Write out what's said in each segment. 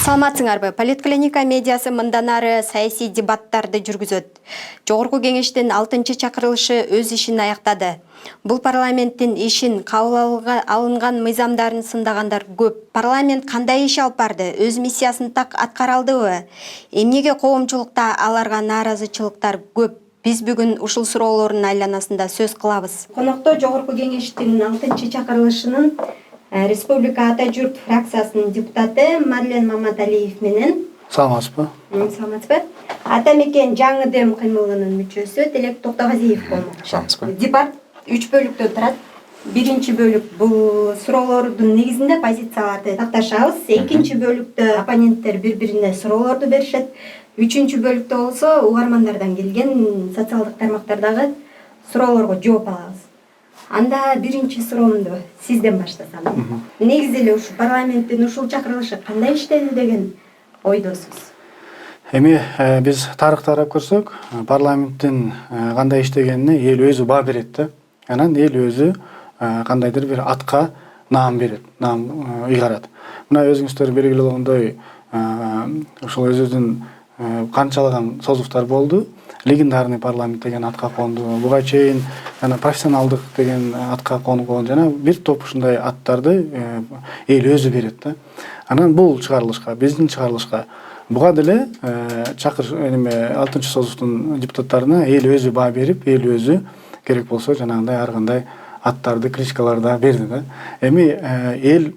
Саламатсыңарбы? Политклиника медиасы мындан ары саясий дебаттарды жүргүзөт. Жогорку кеңештин 6-чы чакырылышы өз ишин аяктады. Бул парламенттин ишин кабыл алынган мыйзамдарын сындагандар көп. Парламент кандай иш алып барды? Өз миссиясын так аткара алдыбы? Эмнеге коомчулукта аларга нааразычылыктар көп? Биз бүгүн ушул суроолордун айланасында сөз кылабыз. Конокто Жогорку кеңештин 6-чы чакырылышынын Республика Ата Журт фракциясынын депутаты Марлен Маматалиев менен. Саламатсызбы? Саламатсызбы? Ата мекен жаңы дем кыймылынын мүчөсү Телек Токтогазиев болмокчу. Саламатсызбы? Дебат 3 бөлүктөн турат. Биринчи бөлүк бул суроолордун негизинде позицияларды такташабыз. Экинчи бөлүктө оппоненттер бири-бирине суроолорду беришет. Үчүнчү бөлүктө болсо угармандардан келген социалдык тармактардагы суроолорго жооп алабыз. Анда биринчи суроомду сизден баштасам. Негизи эле ушу парламенттин ушул чакырылышы кандай иштеди деген ойдосуз? Эми биз тарыхты карап көрсөк, парламенттин кандай иштегенине эл өзү баа берет да. Анан эл өзү кандайдыр бир атка наам берет, наам ыйгарат. Мына өзүңүздөр белгилүү болгондой, ушул өзүнүн канчалаган созуктар болду. Легендарный парламент деген атка конду. Буга чейин профессионалдык деген атка конгон жана бир топ ушундай аттарды эл өзү берет да. Анан бул чыгарылышка, биздин чыгарылышка буга деле эме 6-чы созуктун депутаттарына эл өзү баа берип, эл өзү керек болсо жанагындай ар кандай аттарды, критикаларды берди да. Эми эл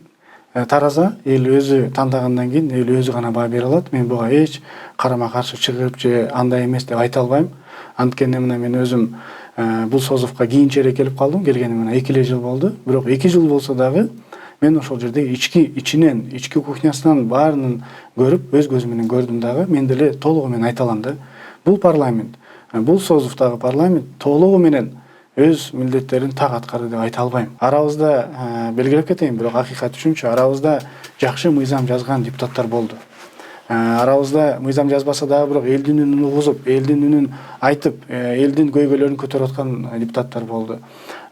тараза, эл өзү тандагандан кийин эл өзү гана баа бере алат. Мен буга эч карама каршы чыгып же андай эмес деп айта албайм. Анткени мына мен өзүм бул созувка кийинчерээк келип калдым. Келгениме мына 2 жыл болду. Бирок 2 жыл болсо дагы мен ошол жерде ички кухнясынан баарынын көрүп, өз көзүм менен көрдүм дагы. Мен деле толугу менен айта алам да. Бул парламент, бул созуктагы парламент толугу менен өз милдеттерин так аткарды деп айта албайм. Арабызда белгилеп кетейин, бирок акыйкат үчүнчү арабызда жакшы мыйзам жазган депутаттар болду. Арабызда мыйзам жазбаса дагы бирок элдин үнүн угузуп, элдин үнүн айтып, элдин көйгөйлөрүн көтөрүп аткан депутаттар болду.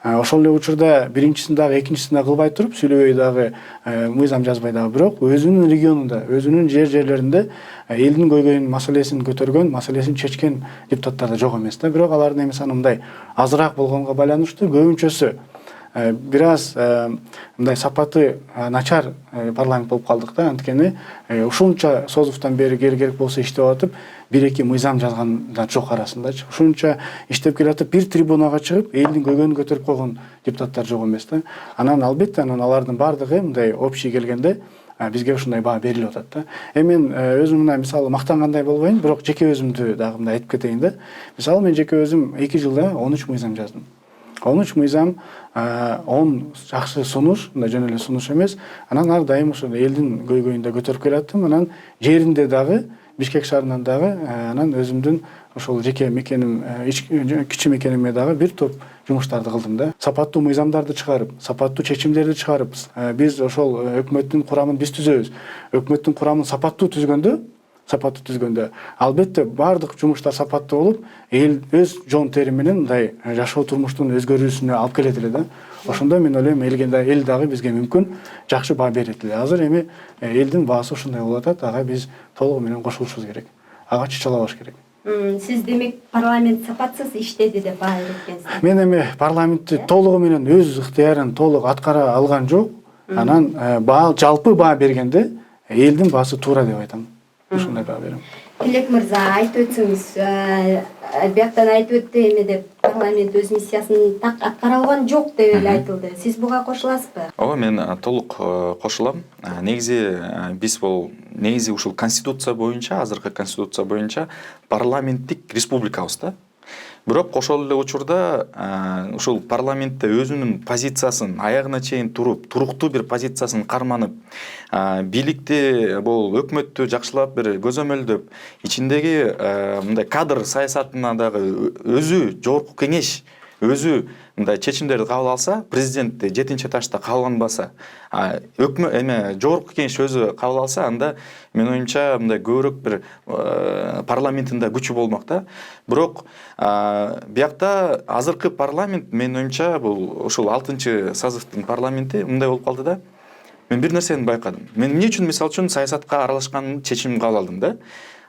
Ошол эле учурда биринчисин дагы экинчисин дагы кылбай туруп, сүйлөбөй дагы мыйзам жазбай дагы, бирок өзүнүн регионунда, өзүнүн жерлеринде элдин көйгөйүн, маселесин көтөргөн, маселесин чечкен депутаттар да жок эмес да. Бирок алардын эми саны мындай азыраак болгонго байланыштуу көбүнчөсү бир аз мындай сапаты начар парламент болуп калдык да. Анткени ушунча созуфтан бери керек болсо иштеп атып, 1-2 мыйзам жазгандар жок арасындачы. Ушунча иштеп келатып, бир трибунага чыгып, элдин көйгөйүн көтөрүп койгон депутаттар жок эмес да. Анан албетте алардын баардыгы мындай общий келгенде бизге ушундай баа берилип атат да. Мен өзүм мына мисалы мактангандай болбойм, бирок жеке өзүмдү дагы мындай айтып кетейин да. Мисалы мен жеке өзүм 2 жылда 13 мыйзам жаздым. 13 мыйзам, 10 жакшы сунуш, мындай жөн эле сунуш эмес. Анан ар дайым ошо элдин көйгөйүн да көтөрүп келаттым. Анан жеринде дагы, Бишкек шаарынан дагы, анан өзүмдүн ошол жеке мекеним, кичи мекенимде дагы бир топ жумуштарды кылдым да. Сапаттуу мыйзамдарды чыгарып, сапаттуу чечимдерди чыгарып, биз ошол өкмөттүн курамын биз түзөбүз. Өкмөттүн курамын сапаттуу түзгөндө, албетте баардык жумуштар сапаттуу болуп, эл өз жон тери менен мындай жашоо турмуштун өзгөрүүсүнө алып келет эле да. Ошондо мен ойлойм, эл дагы бизге мүмкүн жакшы баа берет эле. Азыр эми элдин баасы ушундай болуп атат, ага биз толугу менен кошулушубуз керек. Ага чычалабаш керек. Сиз демек парламент сапатсыз иштеди деп баа берип. Мен эми парламентти толугу менен өз ыктыярын толук аткара алган жок. Анан жалпы баа бергенде элдин баасы туура деп айтам. Ушундай баа берем. Телек мырза, айтып өтсөңүз, бияктан айтып өттү эми деп парламент өз миссиясын так аткара алган жок деп эле айтылды. Сиз буга кошуласызбы? Ооба, мен толук кошулам. Негизи ушул конституция боюнча, азыркы конституция боюнча парламенттик республикабыз да. Бирок ошол эле учурда ушул парламентте өзүнүн позициясын аягына чейин туруп, туруктуу бир позициясын карманып, бийликти, бул өкмөттү жакшылап бир көзөмөлдөп, ичиндеги мындай кадр саясатына дагы өзү жогорку кеңеш өзү мындай чечимдерди кабыл алса, президент 7-этажда кабыл албаса, жогорку кеңеш өзү кабыл алса, анда мен оюмча мындай көбүрөөк бир парламенттин да күчү болмок да. Бирок биякта азыркы парламент мен оюмча бул ушул 6-чы созывдун парламенти мындай болуп калды да. мен бир нерсени байкадым. Мен эмне үчүн мисалы үчүн саясатка аралашканымды чечим кабыл алдым да.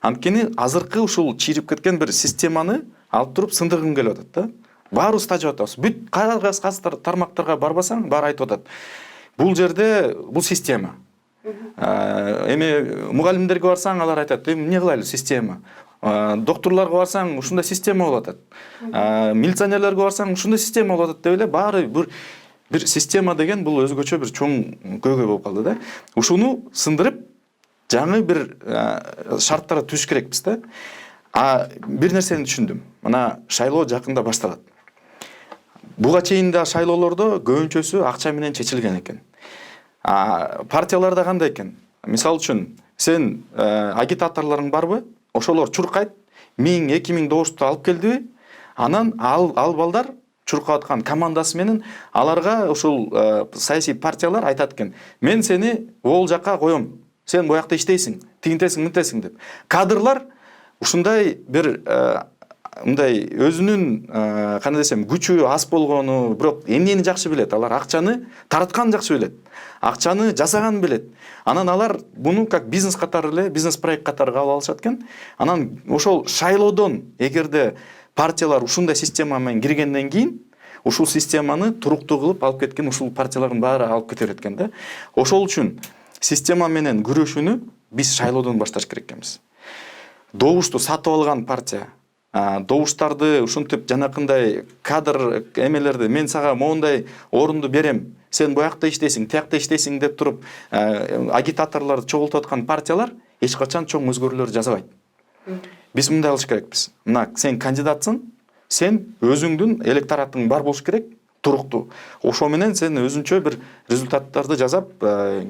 Анткени азыркы ушул чийирип кеткен бир системаны алып туруп сындыргым келип атат да. Баарыбыз тажып атабыз. Бүт кайсы тармактарга барбасаң, баары айтып атат. Бул жерде бул система. Эми мугалимдерге барсаң, алар айтат, эмне кылайлы система. Докторлорго барсаң, ушундай система болуп атат. Милиционерлерге барсаң, ушундай система болуп атат деп эле баары бир система деген бул өзгөчө бир чоң көйгөй болуп калды да. Ушуну сындырып, жаңы бир шарттар түзүш керекпиз да. Бир нерсени түшүндүм. Мына шайлоо жакында башталат. Буга чейин да шайлоолордо көбүнчөсү акча менен чечилген экен. Партияларда кандай экен? Мисалы үчүн, сен агитаторлоруң барбы? Ошолор чуркайт, 1000-2000 добушту алып келдиби? Анан ал балдар чуркап аткан командасы менен аларга ушул саясий партиялар айтат экен. Мен сени ол жакка коем. Сен боякта иштейсиң, тигинтесиң, мынтесиң деп. Кадрлар ушундай бир мындай өзүнүн кандай десем күчү аз болгону, бирок эмнени жакшы билет. Алар акчаны таратканын жакшы билет. Акчаны жасаганын билет. Анан алар буну как бизнес катары эле, бизнес проект катары кабыл алышат экен. Анан ошол шайлоодон эгерде партиялар ушундай система менен киргенден кийин ушул системаны туруктуу кылып алып кеткен ушул партиялардын баары алып кете берет экен да. Ошол үчүн система менен күрөшүүнү биз шайлоодон башташ керек экенбиз. Добушту сатып алган партия, добуштарды ушинтип жанакындай кадр эмелерди мен сага моундай орунду берем, сен буякта иштейсиң, тиякта иштейсиң деп туруп агитаторлорду чогултуп аткан партиялар эч качан чоң өзгөрүүлөр жасабайт. Биз мындай кылыш керекпиз. Мына сен кандидатсың, сен өзүңдүн электоратың бар болуш керек, туруктуу. Ошо менен сен өзүнчө бир результаттарды жасап,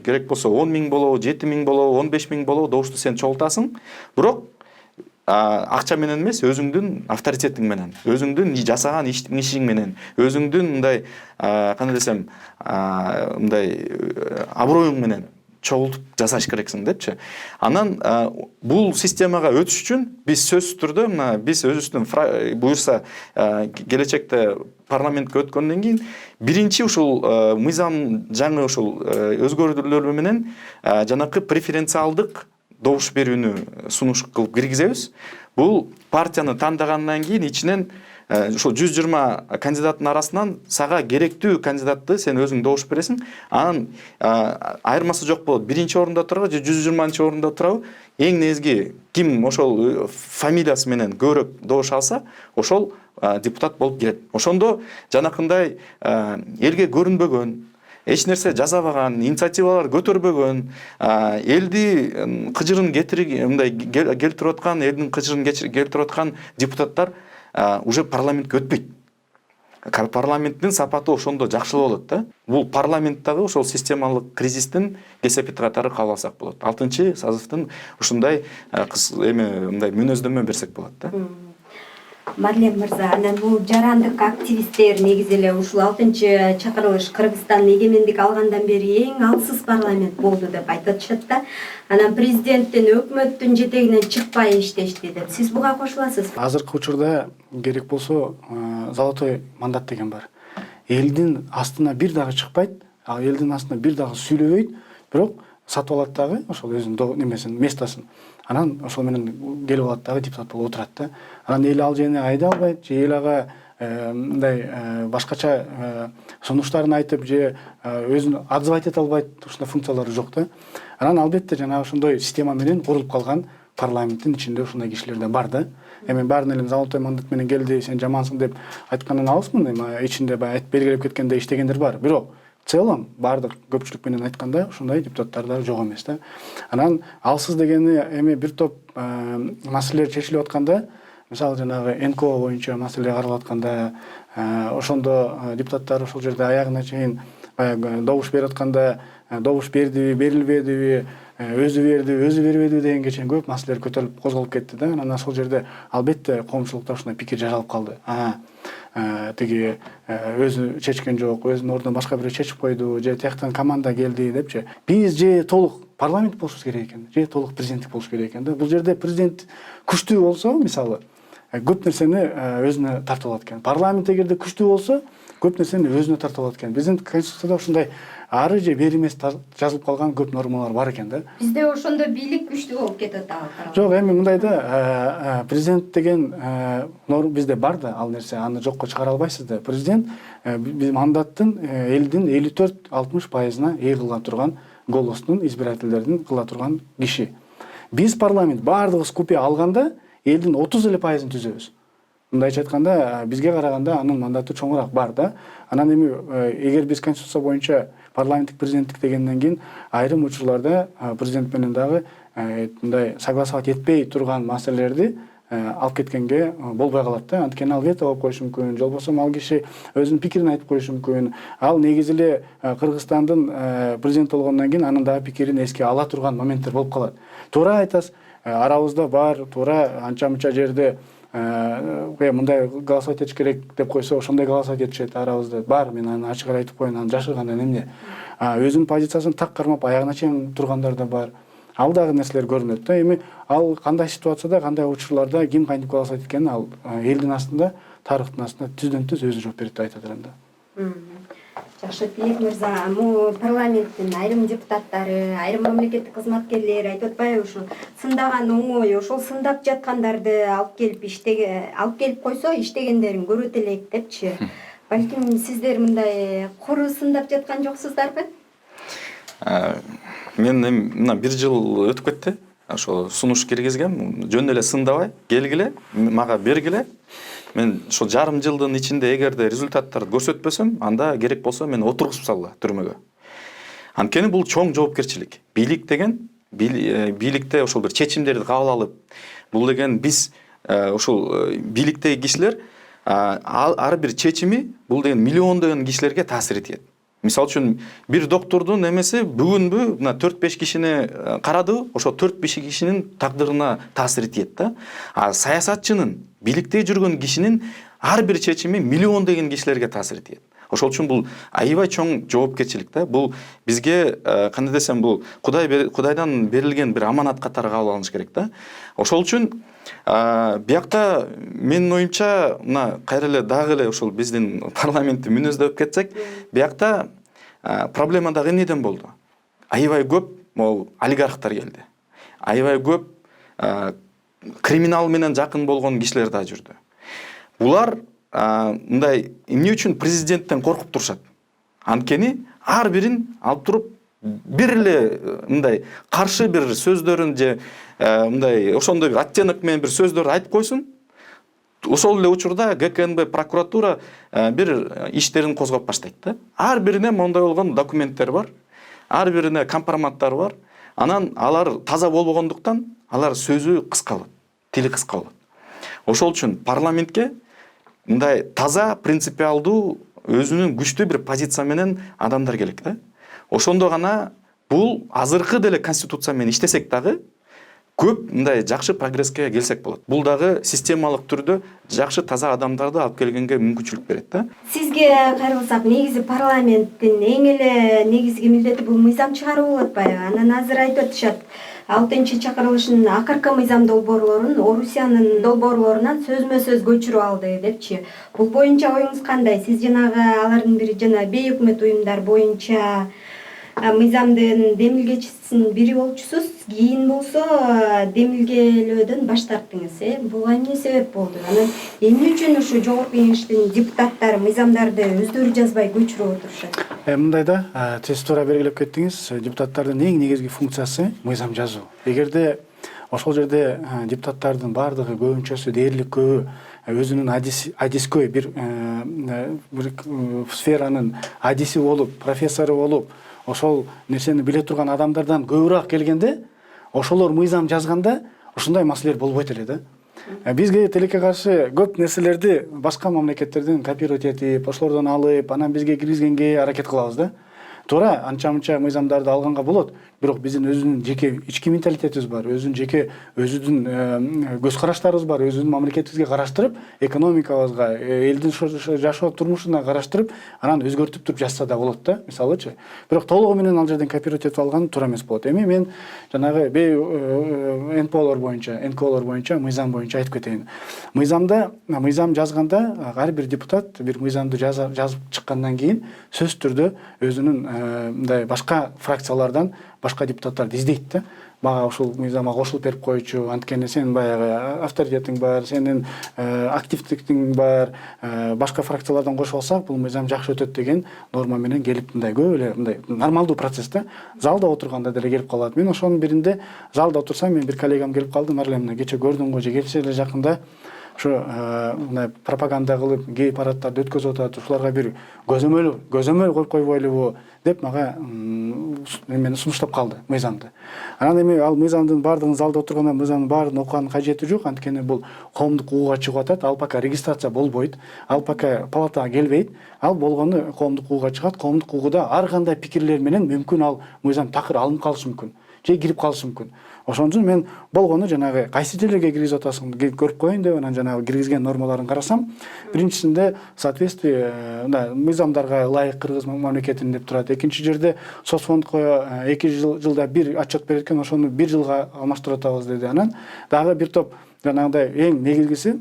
керек болсо 10 000 болобу, 7 000 болобу, 15 000 болобу добушту сен чогултасың. Бирок акча менен эмес, өзүңдүн авторитетиң менен, өзүңдүн жасаган ишиң менен, өзүңдүн мындай кандай десем, мындай аброюң менен чогултуп жасаш керексиң депчи. Анан бул системага өтүш үчүн биз сөзсүз түрдө мына биз өзүбүздүн буюрса келечекте парламентке өткөндөн кийин биринчи ушул мыйзам жаңы ушул өзгөрүүлөр менен жанакы преференциалдык добуш берүүнү сунуш кылып киргизебиз. Бул партияны тандагандан кийин ичинен ушул 120 кандидаттын арасынан сага керектүү кандидатты сен өзүң добуш бересиң. Анан айырмасы жок болот. Биринчи орунда турабы же 120 орунда турабы? Эң негизги ким ошол фамилиясы менен көбүрөөк добуш алса, ошол депутат болуп кирет. Ошондо жанакындай элге көрүнбөгөн, эч нерсе жасабаган, инициативалар көтөрбөгөн, элди кыжырын келтирип аткан, элдин кыжырын келтирип аткан депутаттар уже парламентке өтпөйт. Парламенттин сапаты ошондо жакшылап болот да. Бул парламенттагы ошол системалык кризистин кесепети катары кабыл алсак болот. 6-чы созывдын ушундай мындай мүнөздөмө берсек болот да. Марлен мырза, анан бул жарандык активисттер негизи эле ушул 6-чы чакырылыш Кыргызстан эгемендик алгандан бери эң алсыз парламент болду деп айтышат да. Анан президенттин өкмөттүн жетегинен чыкпай иштешти деп. Сиз буга кошуласызбы? Азыркы учурда керек болсо золотой мандат деген бар. Элдин астына бир дагы чыкпайт, элдин астына бир дагы сүйлөбөйт, бирок сатып алат дагы ошол өзүнүн немесин, местосын. Анан ошол менен келип алат дагы депутат болуп отурат да. Анан эл ал жерине айда албайт, же эл ага мындай башкача сунуштарын айтып, же өзүн отзывать эте албайт, ушундай функциялары жок да. Анан албетте жана ошондой система менен курулуп калган парламенттин ичинде ушундай кишилер да бар да. Эми баарын эле золотой мандат менен келди, сен жамансың деп айткандан алысмын, эми ичинде баягы белгилеп кеткендей иштегендер бар. Бирок в целом баардык көпчүлүк менен айтканда ушундай депутаттар да жок эмес да. Анан алсыз дегени эми бир топ маселелер чечилип атканда, мисалы жанагы НКО боюнча маселе каралып атканда, ошондо депутаттар ошол жерде аягына чейин баягы добуш берип атканда добуш бердиби, берилбедиби, өзү бердиби, өзү бербедиби дегенге чейин көп маселелер көтөрүлүп козголуп кетти да. Анан ошол жерде албетте коомчулукта ушундай пикир жаралып калды. Тиги өзү чечкен жок, өзүнүн ордуна башка бирөө чечип койду, же тияктан команда келди депчи. Биз же толук парламент болушубуз керек экен, же толук президенттик болуш керек экен да. Бул жерде президент күчтүү болсо, мисалы, көп нерсени өзүнө тартып алат экен. Парламент эгерде күчтүү болсо, көп нерсени өзүнө тартып алат экен. Биздин конституцияда ушундай ары же бери эмес жазылып калган көп нормалар бар экен да. Бизде ошондо бийлик күчтүү болуп кетип атабы. Жок, эми мындай да, президент деген бизде бар да ал нерсе, аны жокко чыгара албайсыз да. Президент биз мандаттын элдин 54-60%-на ээ кыла турган, голостун, избирательдердин кыла турган киши. Биз парламент баардыгыбыз купе алганда элдин 30% түзөбүз. Мындайча айтканда, бизге караганда анын мандаты чоңураак бар да. Анан эми эгер биз конституция боюнча парламенттик президенттик дегенден кийин айрым учурларда президент менен дагы мындай согласовать этпей турган маселелерди алып кеткенге болбой калат да. Анткени ал вето алып коюшу мүмкүн, же болбосо ал киши өзүнүн пикирин айтып коюшу мүмкүн. Ал негизи эле Кыргызстандын президенти болгондон кийин анын дагы пикирин эске ала турган моменттер болуп калат. Туура айтасыз, арабызда бар, туура анча-мынча жерде мындай голосовать этиш керек деп койсо, ошондой голосовать этишет арабызда. Бар, мен аны ачык айтып коеюн, аны жашыргандан эмне. Өзүнүн позициясын так кармап аягына чейин тургандар да бар. Ал дагы нерселер көрүнөт да. Эми ал кандай ситуацияда, кандай учурларда ким кантип голосовать эткенин ал элдин астында, тарыхтын астында түздөн-түз өзү жооп берет деп айтат элем да. Жакшы, Тилек мырза, парламенттин айрым депутаттары, айрым мамлекеттик кызматкерлер айтып атпайбы, ушу сындаган оңой, ошол сындап жаткандарды алып келип койсо иштегендерин көрөт элек депчи. Балким сиздер мындай куру сындап жаткан жоксуздарбы? Мен мына 1 жыл өтүп кетти. Ошо сунуш киргизгем, жөн эле сындабай, келгиле, мага бергиле. Мен ошо жарым жылдын ичинде эгерде результаттарды көрсөтпөсөм, анда керек болсо мени отургузуп салгыла түрмөгө. Анткени бул чоң жоопкерчилик. Бийлик деген бийликте ошол бир чечимдерди кабыл алып, бул деген биз ошол бийликтеги кишилер ар бир чечими бул деген миллиондогон кишилерге таасир этет. Мисалы үчүн бир доктурдун эмеси бүгүнбү мына 4-5 кишини карады, ошо 4-5 кишинин тагдырына таасир этет да. Саясатчынын, бийликте жүргөн кишинин ар бир чечими миллион деген кишилерге таасир этет. Ошол үчүн бул аябай чоң жоопкерчилик да. Бул бизге кандай десем, бул Кудайдан берилген бир аманат катары кабыл алыныш керек да. Ошол үчүн биякта менин оюмча мына кайра эле дагы эле ошол биздин парламентти мүнөздөп кетсек, биякта проблема дагы эмнеден болду? Аябай көп могул олигархтар келди. Аябай көп криминал менен жакын болгон кишилер да жүрдү. Булар мындай эмне үчүн президенттен коркуп турушат? Анткени ар бирин алып туруп бир эле мындай каршы бир сөздөрүн же мындай ошондой бир оттенок менен бир сөздөрдү айтып койсун. Ошол эле учурда ГКНБ прокуратура бир иштерин козгоп баштайт да. Ар бирине мондай болгон документтер бар. Ар бирине компроматтар бар. Анан алар таза болбогондуктан алар сөзү кыска болот, тили кыска болот. Ошол үчүн парламентке мындай таза, принципиалдуу, өзүнүн күчтүү бир позиция менен адамдар керек да. Ошондо гана бул азыркы деле конституция менен иштесек дагы көп мындай жакшы прогресске келсек болот. Бул дагы системалык түрдө жакшы таза адамдарды алып келгенге мүмкүнчүлүк берет да. Сизге кайрылсак, негизи парламенттин эң эле негизги милдети бул мыйзам чыгаруу болуп атпайбы? Анан азыр айтып атышат, 6-чакырылыштын акыркы мыйзам долбоорлорун Орусиянын долбоорлорунан сөзмө-сөз көчүрүп алды депчи. Бул боюнча оюңуз кандай? Сиз жанагы алардын бири жана бейөкмөт уюмдар боюнча мыйзамдын демилгечисинин бири болчусуз, кийин болсо демилгелөөдөн баш тарттыңыз. Буга эмне себеп болду? Анан эмне үчүн ушу жогорку кеңештин депутаттары мыйзамдарды өздөрү жазбай көчүрүп отурушат? Мындай да, сиз туура белгилеп кеттиңиз. Депутаттардын эң негизги функциясы мыйзам жазуу. Эгерде ошол жерде депутаттардын баардыгы, көбүнчөсү, дээрлик көбү өзүнүн адискөй бир сферанын адиси болуп, профессору болуп, ошол нерсени биле турган адамдардан көбүрөөк келгенде, ошолор мыйзам жазганда ушундай маселелер болбойт эле да. Бизге тилекке каршы көп нерселерди башка мамлекеттерден копировать этип, ошолордон алып, анан бизге киргизгенге аракет кылабыз да. туура анча мынча мыйзамдарды алганга болот, бирок биздин өзүнүн жеке ички менталитетибиз бар, өзүнүн жеке өзүнүн көз караштарыбыз бар, өзүнүн мамлекетибизге караштырып, экономикабызга, элдин жашоо турмушуна караштырып, анан өзгөртүп туруп жазса да болот да, мисалычы. Бирок толугу менен ал жерден кооператив алган туура эмес болот. Эми мен жанагы НПОлор боюнча, мыйзам боюнча айтып кетейин. Мыйзам жазганда ар бир депутат бир мыйзамды жазып чыккандан кийин сөзсүз түрдө өзүнүн мындай башка фракциялардан башка депутаттарды издейт да. Мага ушул мыйзамга кошулуп берип койчу, анткени сен баягы авторитетиң бар, сенин активдиктиң бар, башка фракциялардан кошуп алсак, бул мыйзам жакшы өтөт деген норма менен келип мындай көп эле мындай нормалдуу процесс да. Залда отурганда деле келип калат. Мен ошонун биринде залда отурсам, мен бир коллегам келип калды, мына кече көрдүң го же кече эле жакында ушу мындай пропаганда кылып гей парадтарды өткөзүп атат, ушуларга бир көзөмөл коюп койбойлубу деп мага мени сунуштап калды мыйзамды. Анан эми ал мыйзамдын баардыгын залда отурганда мыйзамдын баарын окуганын кажети жок, анткени бул коомдук угууга чыгып атат, ал пока регистрация болбойт, ал пока палатага келбейт, ал болгону коомдук угууга чыгат, коомдук угууда ар кандай пикирлер менен мүмкүн ал мыйзам такыр алынып калышы мүмкүн, же кирип калышы мүмкүн. Ошон үчүн мен болгону жанагы кайсы жерлерге киргизип атасың көрүп коеюн деп анан жанагы киргизген нормаларын карасам, биринчисинде соответствие мыйзамдарга ылайык Кыргыз мамлекетинин деп турат. Экинчи жерде соцфондко 2 жылда бир отчет берет экен, ошону 1 жылга алмаштырып атабыз деди. Анан дагы бир топ жанагындай эң негизгиси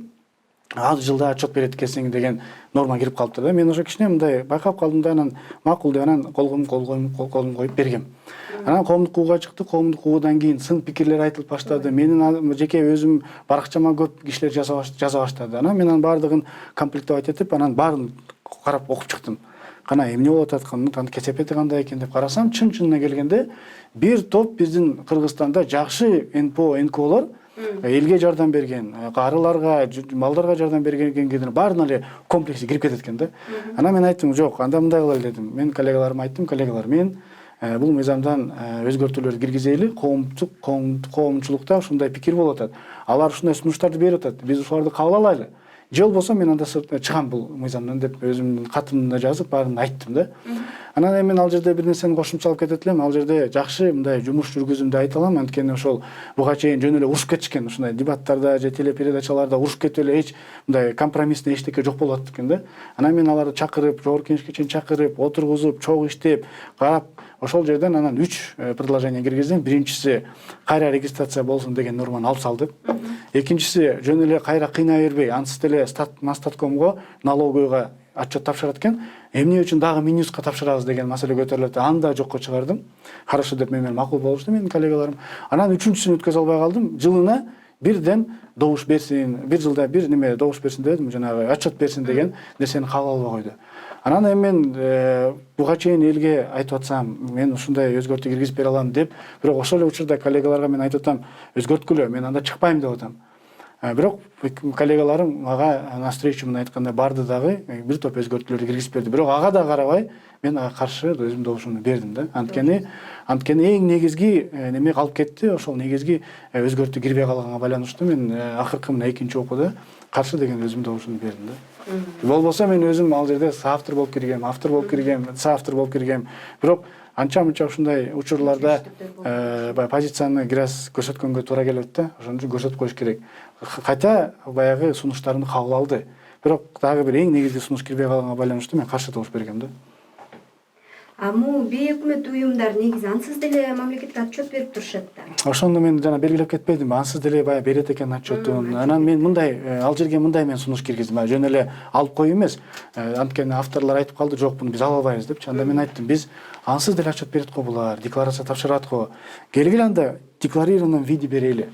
6 жылда отчет берет экенсиң деген норма кирип калыптыр да. Мен ошо кичине мындай байкап калдым да, анан макул деп анан колумду коюп бергем. Анан коомдук угууга чыкты, коомдук угуудан кийин сын пикирлер айтылып баштады. Менин жеке өзүм баракчама көп кишилер жаза баштады. Анан мен анын баардыгын комплектовать этип, анан баарын карап окуп чыктым. Кана эмне болуп атканын, кесепети кандай экен деп карасам, чын-чынына келгенде бир топ биздин Кыргызстанда жакшы НПО, НКОлор элге жардам берген, арыларга, малдарга жардам бергендердин баарына эле комплекси кирип кетет экен да. Анан мен айттым, жок, анда мындай кылайлы дедим. Мен коллегаларыма айттым, коллегалар, мен бул мыйзамдан өзгөртүүлөрдү киргизели, коомчулукта ушундай пикир болуп атат. Алар ушундай сунуштарды берип атат. Биз ушуларды кабыл алайлы. Же болбосо мен анда чыгам бул мыйзамдан деп өзүмдүн катымда жазып баарын айттым да. Анан мен ал жерде бир нерсени кошумчалап кетет элем. Ал жерде жакшы мындай жумуш жүргүзүм деп айта алам, анткени ошол буга чейин жөн эле урушуп кетишкен, ушундай дебаттарда же телепередачаларда урушуп кетип эле эч мындай компромиссный эчтеке жок болуп атат экен да. Анан мен аларды чакырып, жогорку кеңешке чейин чакырып, отургузуп, чогуу иштеп, карап, ошол жерден анан 3 предложение киргиздим. Биринчиси кайра регистрация болсун деген норманы алып салдык. Экинчиси жөн эле кайра кыйнай бербей, ансыз деле Статкомго, налоговыйга отчет тапшырат экен. Эмне үчүн дагы Минюстка тапшырабыз деген маселе көтөрүлөт. Аны да жокко чыгардым. Хорошо деп менен макул болушту менин коллегаларым. Анан үчүнчүсүн өткөзө албай калдым. Жылына бирден добуш берсин, 1 жылда бир неме добуш берсин дедим, жанагы отчет берсин деген нерсени кабыл албай койду. Анан эми мен буга чейин элге айтып атсам, мен ушундай өзгөртүү киргизип бере алам деп, бирок ошол эле учурда коллегаларга мен айтып атам, өзгөрткүлө, мен анда чыкпайм деп атам. Бирок коллегаларым ага на встречу менен айтканда барды дагы бир топ өзгөртүүлөрдү киргизип берди. Бирок ага да карабай мен ага каршы өзүмдүн добушумду бердим да. Анткени эң негизги неме калып кетти, ошол негизги өзгөртүү кирбей калганга байланыштуу мен акыркы мына экинчи окууда каршы деген өзүмдүн добушумду бердим да. Болбосо мен өзүм ал жерде соавтор болуп киргем, соавтор болуп киргем. Бирок анча-мынча ушундай учурларда позицияны кирас көрсөткөнгө туура келет да. Ошон үчүн көрсөтүп коюш керек. Хотя баягы сунуштарын кабыл алды. Бирок дагы бир эң негизги сунуш кирбей калганга байланыштуу мен каршы добуш бергем да. Бул бейөкмөт уюмдар негизи ансыз деле мамлекетке отчет берип турушат да. Ошондо мен жана белгилеп кетпедимби, ансыз деле баягы берет экен отчетун. Анан мен мындай ал жерге мындай мен сунуш киргиздим. Жөн эле алып коюу эмес. Анткени авторлор айтып калды, жок, буну биз ала албайбыз депчи. Анда мен айттым, биз ансыз деле отчет берет го булар, декларация тапшырат го. Келгиле анда декларированном виде берели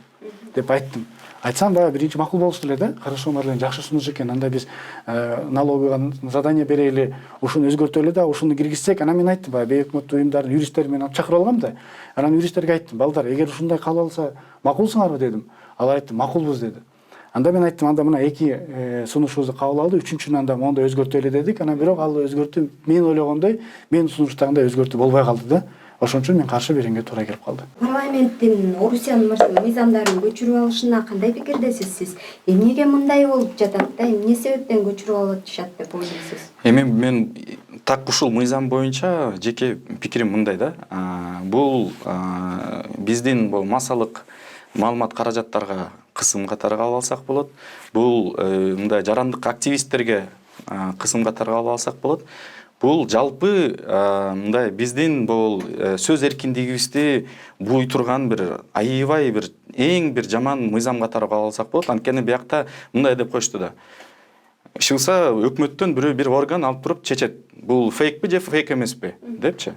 деп айттым. Айтсам баягы биринчи макул болушту эле да. Хорошо, Марлен, жакшы сунуш экен. Анда биз налоговыйга задание берели, ушуну өзгөртөлү да, ушуну киргизсек. Анан мен айттым, баягы бейөкмөт уюмдардын юристтерин мен алып чакырып алгам да. Анан юристтерге айттым, балдар, эгер ушундай кабыл алса макулсуңарбы дедим. Алар айтты, макулбуз деди. Анда мен айттым, анда мына эки сунушубузду кабыл алды, үчүнчүнү анда мондой өзгөртөлү дедик. Анан бирок ал өзгөртүү мен ойлогондой, менин сунуштагындай өзгөртүү болбой калды да. Ошон үчүн мен каршы бергенге туура келип калды. Парламенттин Орусиянын мыйзамдарын көчүрүп алышына кандай пикирдесиз сиз? Эмнеге мындай болуп жатат да? Эмне себептен көчүрүп алышат деп ойлойсуз? Эми мен Так ушул мыйзам боюнча жеке пикирим мындай да. Бул биздин бул массалык маалымат каражаттарга кысым катары алып алсак болот. Бул мындай жарандык активисттерге кысым катары алып алсак болот. Бул жалпы мындай биздин бул сөз эркиндигибизди буй турган бир аябай бир эң бир жаман мыйзам катары алып алсак болот. Анткени биякта мындай деп коюшту да. Шылса өкмөттөн бир орган алып туруп чечет. Бул фейкпи же фейк эмеспи депчи.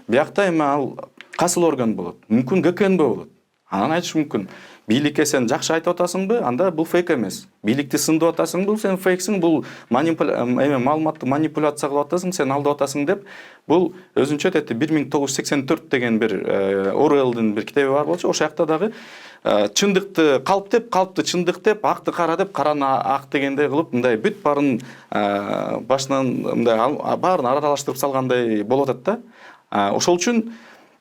Биякта эми ал касыл орган болот. Мүмкүн ГКНБ болот. Анан айтыш мүмкүн. Бийликке сен жакшы айтып атасыңбы? Анда бул фейк эмес. Бийликти сындап атасыңбы? Сен фейксиң. Бул маалыматты манипуляция кылып атасың, сен алдап атасың деп. Бул өзүнчө 1984 деген бир Оруэллдин бир китеби бар болчу. Ошол жакта дагы чындыкты калп деп, калпты чындык деп, акты кара деп, караны ак дегендей кылып, мындай бүт барын башынан мындай баарын аралаштырып салгандай болот да. Ошол үчүн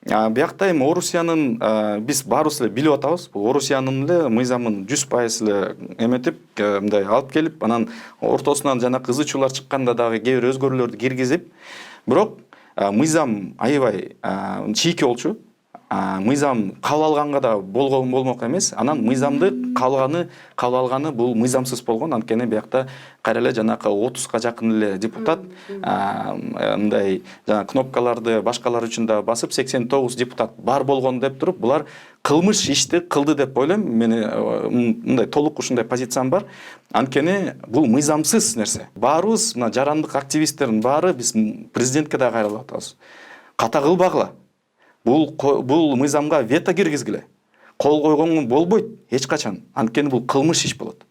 биякта эми Орусиянын биз баарыбыз эле билип атабыз. Бул Орусиянын эле мыйзамын 100% эле эметип, мындай алып келип, анан ортосунан жана кызы чуулар чыкканда дагы кээ бир өзгөрүүлөрдү киргизип, бирок мыйзам аябай чийки болчу. Мыйзам кабыл алганга да болмок эмес. Анан мыйзамды кабыл алганы бул мыйзамсыз болгон. Анткени биякта кайра эле жанакы 30га жакын эле депутат мындай жана кнопкаларды башкалар үчүн да басып 89 депутат бар болгон деп туруп, булар кылмыш ишти кылды деп ойлойм. Мени мындай толук ушундай позициям бар. Анткени бул мыйзамсыз нерсе. Баарыбыз мына жарандык активисттердин баары биз президентке да кайрылып атабыз. Ката кылбагыла. Бул мыйзамга вето киргизгиле. Кол койгонго болбойт эч качан. Анткени бул кылмыш иш болот.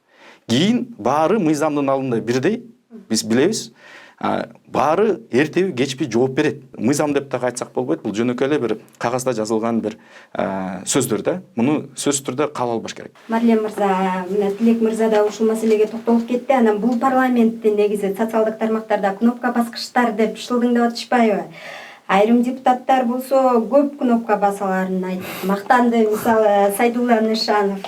Кийин баары мыйзамдын алдында бирдей, биз билебиз. Баары эртеби кечпи жооп берет. Мыйзам деп да айтсак болбойт. Бул жөнөкөй эле бир кагазда жазылган бир сөздөр да. Муну сөзсүз түрдө кабыл албаш керек. Марлен мырза, мына Тилек мырза да ушул маселеге токтолуп кетти. Анан бул парламенттин негизи социалдык тармактарда кнопка баскычтар деп шылдыңдап атышпайбы? Айрым депутаттар болсо көп кнопка басаларын айтып мактанды. Мисалы Сайдулла Нышанов,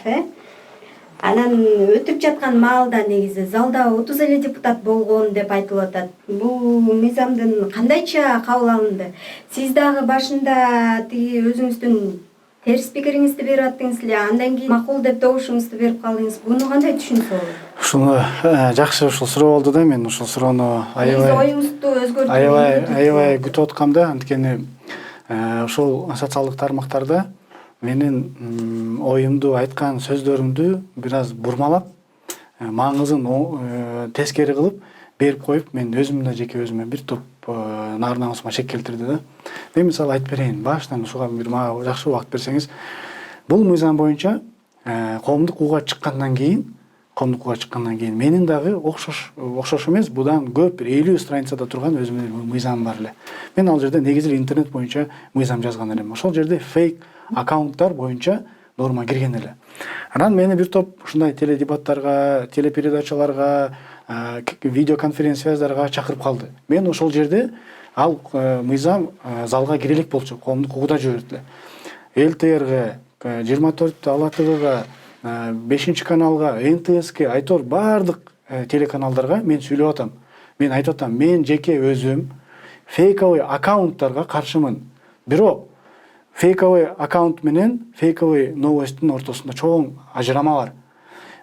Анан өтүп жаткан маалда негизи залда 30 эле депутат болгон деп айтылып атат. Бул мыйзамдын кандайча кабыл алынды? Сиз дагы башында тиги өзүңүздүн терс пикириңизди берип аттыңыз эле, андан кийин макул деп добушуңузду берип калдыңыз. Буну кандай түшүнсөң? Ушуну жакшы ушул суроо болду да. Мен ушул суроону оюңузду өзгөртүп аябай күтүп аткам да. Анткени ушул социалдык тармактарда менин оюмду айткан сөздөрүмдү бир аз бурмалап, маңызын тескери кылып берип коюп, мен өзүм да жеке өзүмө бир топ ар-намысыма шек келтирди да. Мен мисалы айтып берейин, башынан ушуга бир мага жакшы убакыт берсеңиз, бул мыйзам боюнча коомдук ууга чыккандан кийин менин дагы окшош эмес, будан көп бир 50 страницада турган өзүмдүн мыйзамым бар эле. Мен ал жерде негизи интернет боюнча мыйзам жазган элем. Ошол жерде фейк аккаунттар боюнча норма кирген эле. Анан мени бир топ ушундай теледебаттарга, телепередачаларга, видеоконференцияларга чакырып калды. Мен ошол жерде ал мыйзам залга кире элек болчу, коомдук угуда жиберди эле. ЛТРга, 24 Ала ТВга, 5-каналга, НТСке, айтор бардык телеканалдарга мен сүйлөп атам. Мен айтып атам, мен жеке өзүм фейковый аккаунттарга каршымын. Бирок фейковый аккаунт менен фейковый новосттун ортосунда чоң ажырама бар.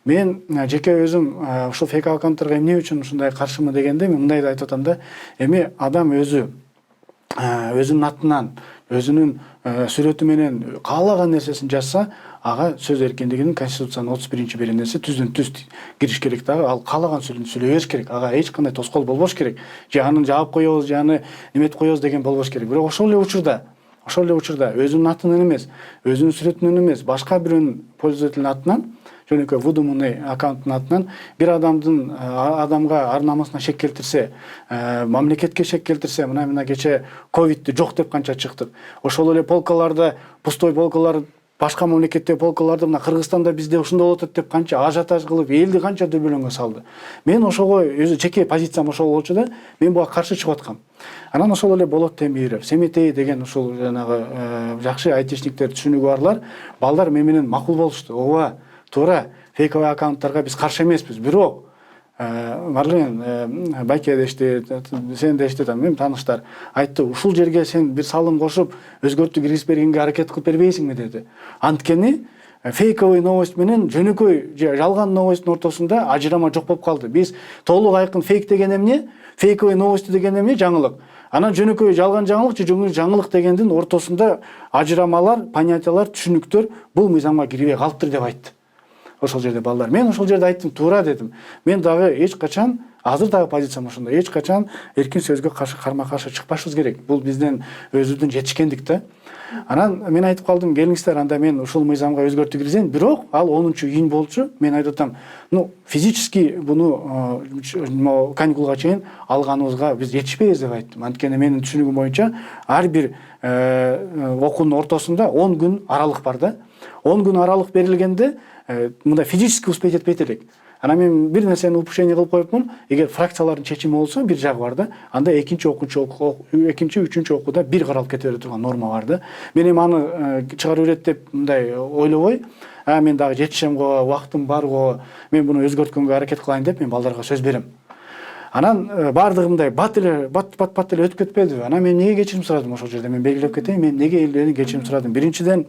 Мен жеке өзүм ушул фейк аккаунттарга эмне үчүн ушундай каршымын дегенде, мен мындай да айтып атам да. Эми адам өзүнүн атынан, өзүнүн сүрөтү менен каалаган нерсесин жазса, ага сөз эркиндигинин Конституциянын 31-беренеси түздөн түз кириш керек дагы. Ал каалаган сөзүн сүйлөй бериш керек. Ага эч кандай тоскоол болбош керек. Же аны жаап коебуз, же аны неметип коебуз деген болбош керек. Бирок ошол эле учурда өзүнүн атынан эмес, өзүнүн сүрөтүнөн эмес, башка бирөөнүн пользовательдин атынан, жөнөкөй выдуманный аккаунттун атынан бир адамга ар-намысына шек келтирсе, мамлекетке шек келтирсе, мына кече ковидти жок деп канча чыктык. Ошол эле полкаларда, пустой полкалар, башка мамлекетте полкаларда, мына Кыргызстанда бизде ушундай болот деп канча ажиотаж кылып, элди канча дүрбөлөңгө салды. Мен ошого өзү жеке позициям ошол болчу да, мен буга каршы чыгып аткам. Анан ошол эле Болот Темиров, Семетей деген ушул жанагы жакшы айтишниктер, түшүнүгү барлар, балдар мен менен макул болушту. Ооба, туура, фейковый аккаунттарга биз каршы эмеспиз. Бирок Марлен Байке дешти, сен дешти там, мен тааныштар айтты, ушул жерге сен бир салым кошуп, өзгөртүү киргизип бергенге аракет кылып бербейсиңби деди. Анткени фейковый новость менен жөнөкөй же жалган новосттун ортосунда ажырама жок болуп калды. Биз толук айкын фейк деген эмне, фейковый новость деген эмне, жаңылык. Анан жөнөкөй жалган жаңылык же жаңылык дегендин ортосунда ажырамалар, понятиялар, түшүнүктөр бул мыйзамга кирбей калыптыр деп айтты. Ошол жерде балдар. Мен ошол жерде айттым, туура дедим. Мен дагы эч качан, азыр дагы позициям ошондой, эч качан эркин сөзгө каршы карма-каршы чыкпашыбыз керек. Бул биздин өзүбүздүн жетишкендик да. Анан мен айтып калдым, келиңиздер, анда мен ушул мыйзамга өзгөртүү киргизейин, бирок ал 10-июнь болчу. Мен айтып атам, физически буну каникулга чейин алганыбызга биз жетишпейбиз деп айттым. Анткени менин түшүнүгүм боюнча ар бир окуунун ортосунда 10 күн аралык бар да. 10 күн аралык берилгенде мында физически успеть этпейт элек. Анан мен бир нерсени упущение кылып коюпмун. Эгер фракциялардын чечими болсо, бир жагы бар да. Анда экинчи, үчүнчү окууда бир каралып кете бере турган норма бар да. Мен эми аны чыгарып ирет деп мындай ойлобой, мен дагы жетишем го, убактым бар го, мен буну өзгөрткөнгө аракет кылайын деп мен балдарга сөз берем. Анан бардыгы мындай бат эле өтүп кетпеди. Анан мен неге кечирим сурадым ошол жерде? Мен белгилеп кетейин, мен неге элден кечирим сурадым? Биринчиден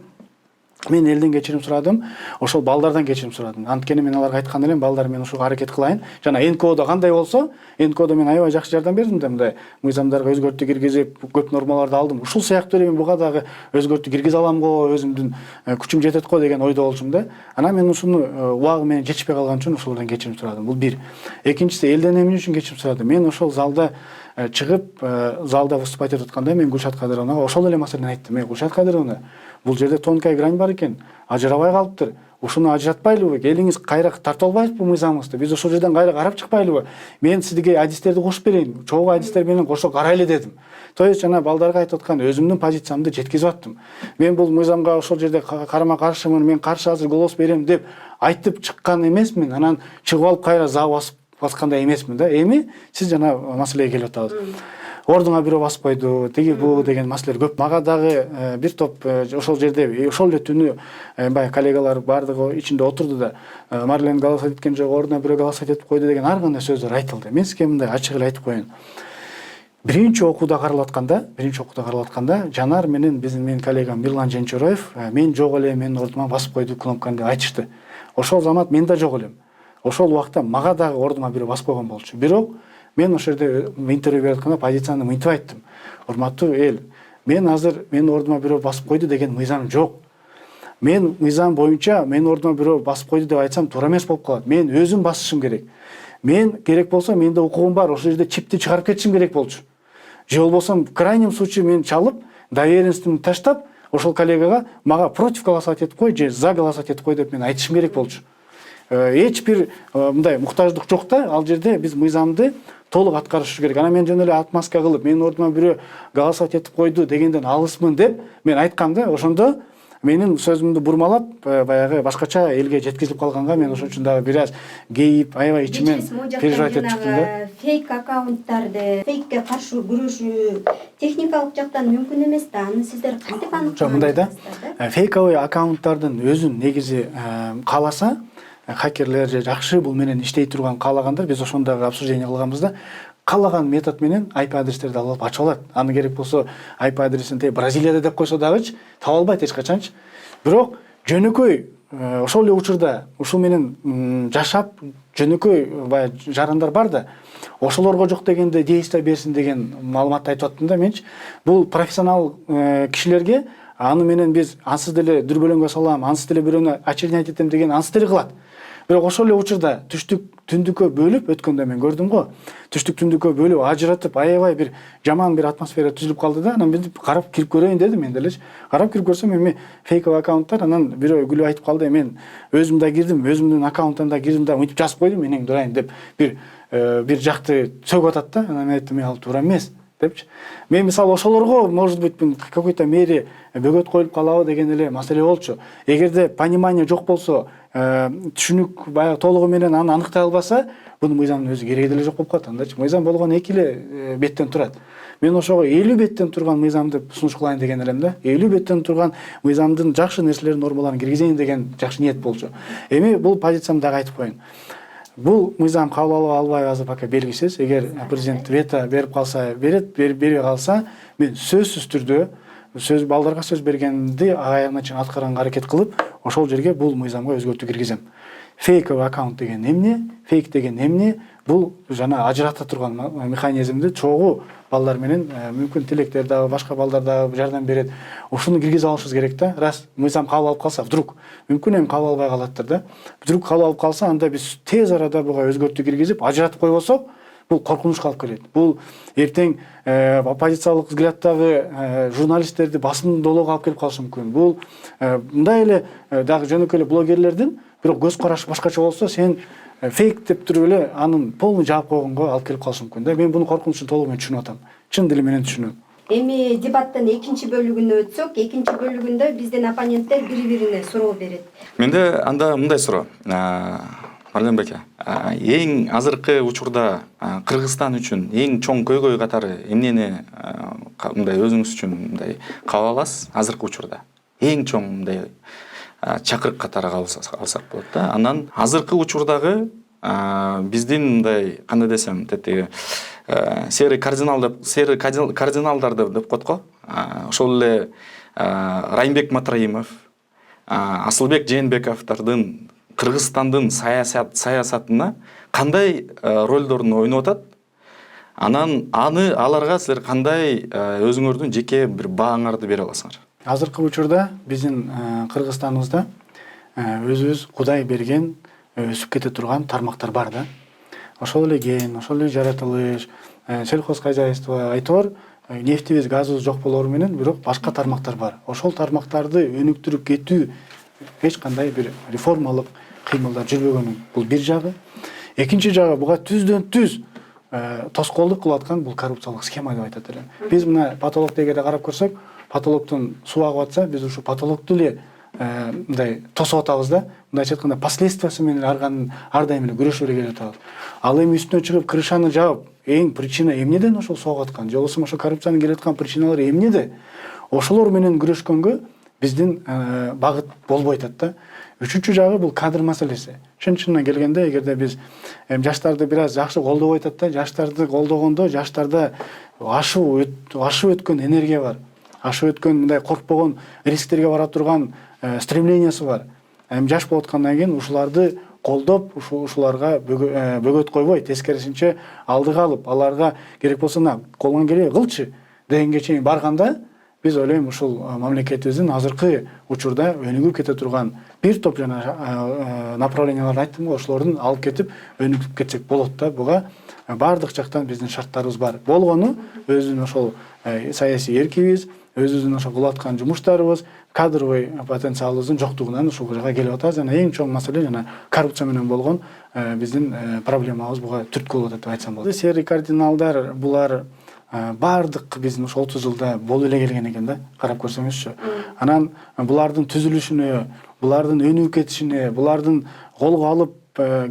мен элден кечирим сурадым, ошол балдардан кечирим сурадым. Анткени мен аларга айткан элем, балдар, мен ушуга аракет кылайын. Жана НКОдо кандай болсо, НКОдо мен аябай жакшы жардам бердим да, мындай мыйзамдарга өзгөртүү киргизип, көп нормаларды алдым. Ушул сыяктуу эле мен буга дагы өзгөртүү киргизе алам го, өзүмдүн күчүм жетет го деген ойдо болчумун да. Анан мен ушуну убагы менен жетишпей калган үчүн ошолордон кечирим сурадым. Бул бир. Экинчиси, элден эмне үчүн кечирим сурадым? Мен ошол залда чыгып, залда выступать этип атканда мен Гүлшат Кадыровнага ошол эле маселени айттым. Гүлшат Кадыровна, бул жерде тонкая грань бар экен, ажырабай калыптыр. Ушуну ажыратпайлыбы? Келиңиз кайра тартып албайбызбы мыйзамыбызды? Биз ошол жерден кайра карап чыкпайлыбы? Мен сизге адистерди кошуп берейин, чогуу адистер менен кошо карайлы дедим. То есть жана балдарга айтып аткан өзүмдүн позициямды жеткизип аттым. Мен бул мыйзамга ошол жерде карама каршымын, мен каршы азыр голос берем деп айтып чыккан эмесмин. Анан чыгып алып кайра за баскандай эмесмин да. Эми сиз жана маселеге келип атабыз. Ордуңа бирөө басып койду, тиги бу деген маселелер көп. Мага дагы бир топ ошол жерде ошол эле түнү баягы коллегалар бардыгы ичинде отурду да, Марлен голосовать эткен жок, ордуна бирөө голосовать этип койду деген ар кандай сөздөр айтылды. Мен сизге мындай ачык эле айтып коеюн. Биринчи окууда каралып атканда Жанар менен менин коллегам Мирлан Женчороев мен жок эле, менин ордума басып койду кнопканы деп айтышты. Ошол замат мен да жок элем. Ошол убакта мага дагы ордума бирөө басып койгон болчу. Бирок мен ошол жерде интервью берип атканда позициямды мынтип айттым. Урматтуу эл, мен азыр менин ордума бирөө басып койду деген мыйзам жок. Мен мыйзам боюнча менин ордума бирөө басып койду деп айтсам туура эмес болуп калат. Мен өзүм басышым керек. Мен керек болсо менде укугум бар, ошол жерде чипти чыгарып кетишим керек болчу. Же болбосо в крайнем случае мен чалып, доверенностьтумду таштап, ошол коллегага мага против голосовать этип кой же за голосовать этип кой деп мен айтышым керек болчу. Эч бир мындай муктаждык жок да, ал жерде биз мыйзамды толук аткарыш керек. Анан мен жөн эле отмазка кылып, менин ордума бирөө голосовать этип койду дегенден алысмын деп мен айткам да. Ошондо менин сөзүмдү бурмалап, баягы башкача элге жеткизилип калганга мен ошон үчүн дагы бир аз кейип, аябай ичимен переживать этип чыктым да. Фейк аккаунттарды, фейкке каршы күрөшүү техникалык жактан мүмкүн эмес да. Аны сиздер кантип аныктайсыздар? Мындай да. Фейковый аккаунттардын өзүн негизи кааласа, хакерлер же жакшы бул менен иштей турган каалагандар, биз ошондогу обсуждение кылганбыз да. Каалаган метод менен IP адрестерди алып ачып алат. Аны керек болсо IP адресин Бразилияда деп койсо дагычы таба албайт эч качанчы. Бирок жөнөкөй ошол эле учурда ушул менен жашап жөнөкөй баягы жарандар бар да. Ошолорго жок дегенде действо берсин деген маалыматты айтып аттым да менчи. Бул профессионал кишилерге аны менен биз ансыз деле дүрбөлөңгө салам, ансыз деле бирөөнү очернять этем деген ансыз деле кылат. Бирок ошол эле учурда түштүк түндүккө бөлүп өткөндө мен көрдүм го. Түштүк түндүккө бөлүп ажыратып аябай бир жаман бир атмосфера түзүлүп калды да. Анан мен карап кирип көрөйүн дедим мен делечи. Карап кирип көрсөм эми фейковый аккаунттар, анан бирөө күлүп айтып калды. Мен өзүм да кирдим, өзүмдүн аккаунттан да кирдим да, мынтип жазып койдум, менен дурайын деп бир жакты сөгүп атат да. Анан мен айттым, ал туура эмес депчи. Мен мисалы ошолорго, может быть, в какой-то мере бөгөт коюлуп калабы деген эле маселе болчу. Эгерде понимание жок болсо, түшүнүк баягы толугу менен аны аныктай албаса, бунун мыйзамдын өзү кереги деле жок болуп калат андачы. Мыйзам болгону эки эле беттен турат. Мен ошого 50 беттен турган мыйзамды сунуш кылайын деген элем да. 50 беттен турган мыйзамдын жакшы нерселерин, нормаларын киргизейин деген жакшы ниет болчу. Эми бул позициямды дагы айтып коеюн. Бул мыйзам кабыл алып албайбы азыр пока белгисиз. Эгер президент вето берип калса берет, бербей калса мен сөзсүз түрдө балдарга сөз бергенди аягына чейин аткаранга аракет кылып, ошол жерге бул мыйзамга өзгөртүү киргизем. Фейковый аккаунт деген эмне? Фейк деген эмне? Бул жана ажырата турган механизмди чогуу балдар менен мүмкүн тилектер дагы башка балдар дагы жардам берет. Ошону киргизе алышыбыз керек да. Раз мыйзам кабыл алып калса, вдруг мүмкүн эми кабыл албай калаттыр да. Вдруг кабыл алып калса, анда биз тез арада буга өзгөртүү киргизип, ажыратып койбосок, бул коркунучка алып келет. Бул эртең оппозициялык взгляддагы журналисттерди басым долоого алып келип калышы мүмкүн. Бул мындай эле дагы жөнөкөй эле блогерлердин бирок көз карашы башкача болсо, сен фейк деп туруп эле анын полный жаап койгонго алып келип калышы мүмкүн да. Мен буну коркунучун толугу менен түшүнүп атам. Чын дили менен түшүнөм. Эми дебаттын экинчи бөлүгүнө өтсөк, экинчи бөлүгүндө биздин оппоненттер бири-бирине суроо берет. Менде анда мындай суроо. Марлен беке, эң азыркы учурда Кыргызстан үчүн эң чоң көйгөй катары эмнени мындай өзүңүз үчүн мындай кабыл аласыз азыркы учурда? Эң чоң мындай чакырык катары алсак болот да. Анан азыркы учурдагы биздин мындай кандай десем, тетиги серый кардиналдар деп коет го. Ошол эле Райымбек Матраимов, Асылбек Жээнбековдун Кыргызстандын саясатына кандай ролдорун ойноп атат? Анан аларга силер кандай өзүңөрдүн жеке бир бааңарды бере аласыңар? Азыркы учурда биздин Кыргызстаныбызда өзүбүз Кудай берген өсүп кете турган тармактар бар да. Ошол эле кен, ошол эле жаратылыш, сельхозхозяйство, айтор нефтибиз, газыбыз жок болору менен, бирок башка тармактар бар. Ошол тармактарды өнүктүрүп кетүү эч кандай бир реформалык кыймылдар жүрбөгөнүн бул бир жагы. Экинчи жагы буга түздөн түз тоскоолдук кылып аткан бул коррупциялык схема деп айтат эле. Биз мына потолокто эгерде карап көрсөк, потолоктон суу агып атса, биз ушу потолокту эле мындай тосуп атабыз да. Мындайча айтканда последствиясы менен ар дайым эле күрөшүп эле келип атабыз. Ал эми үстүнө чыгып крышаны жаап, эң причина эмнеден ошол суу агып аткан, же болбосо ошо коррупциянын келе аткан причиналары эмнеде? Ошолор менен күрөшкөнгө биздин багыт болбой атат да. Үчүнчү жагы бул кадр маселеси. Чын-чынына келгенде, эгерде биз жаштарды бир аз жакшы колдобой атат да, жаштарды колдогондо жаштарда ашып өткөн энергия бар. Ашып өткөн мындай коркпогон рисктерге бара турган стремлениясы бар. Эми жаш болуп аткандан кийин ушуларды колдоп, ушуларга бөгөт койбой, тескерисинче алдыга алып, аларга керек болсо колуңан келе кылчы дегенге чейин барганда, биз ойлойм ушул мамлекетибиздин азыркы учурда өнүгүп кете турган бир топ жана направленияларды айттым го, ошолордун алып кетип өнүгүп кетсек болот да. Буга баардык жактан биздин шарттарыбыз бар. Болгону өзүнүн ошол саясий эркибиз, өзүбүздүн ошо кылып аткан жумуштарыбыз, кадровый потенциалыбыздын жоктугунан ушул жака келип атабыз. Жана эң чоң маселе жана коррупция менен болгон биздин проблемабыз буга түрткү болуп атат деп айтсам болот. Серый кардиналдар булар баардык биздин ошо 30 жылда болуп эле келген экен да, карап көрсөңүзчү. Анан булардын түзүлүшүнө, булардын өнүгүп кетишине, булардын колго алып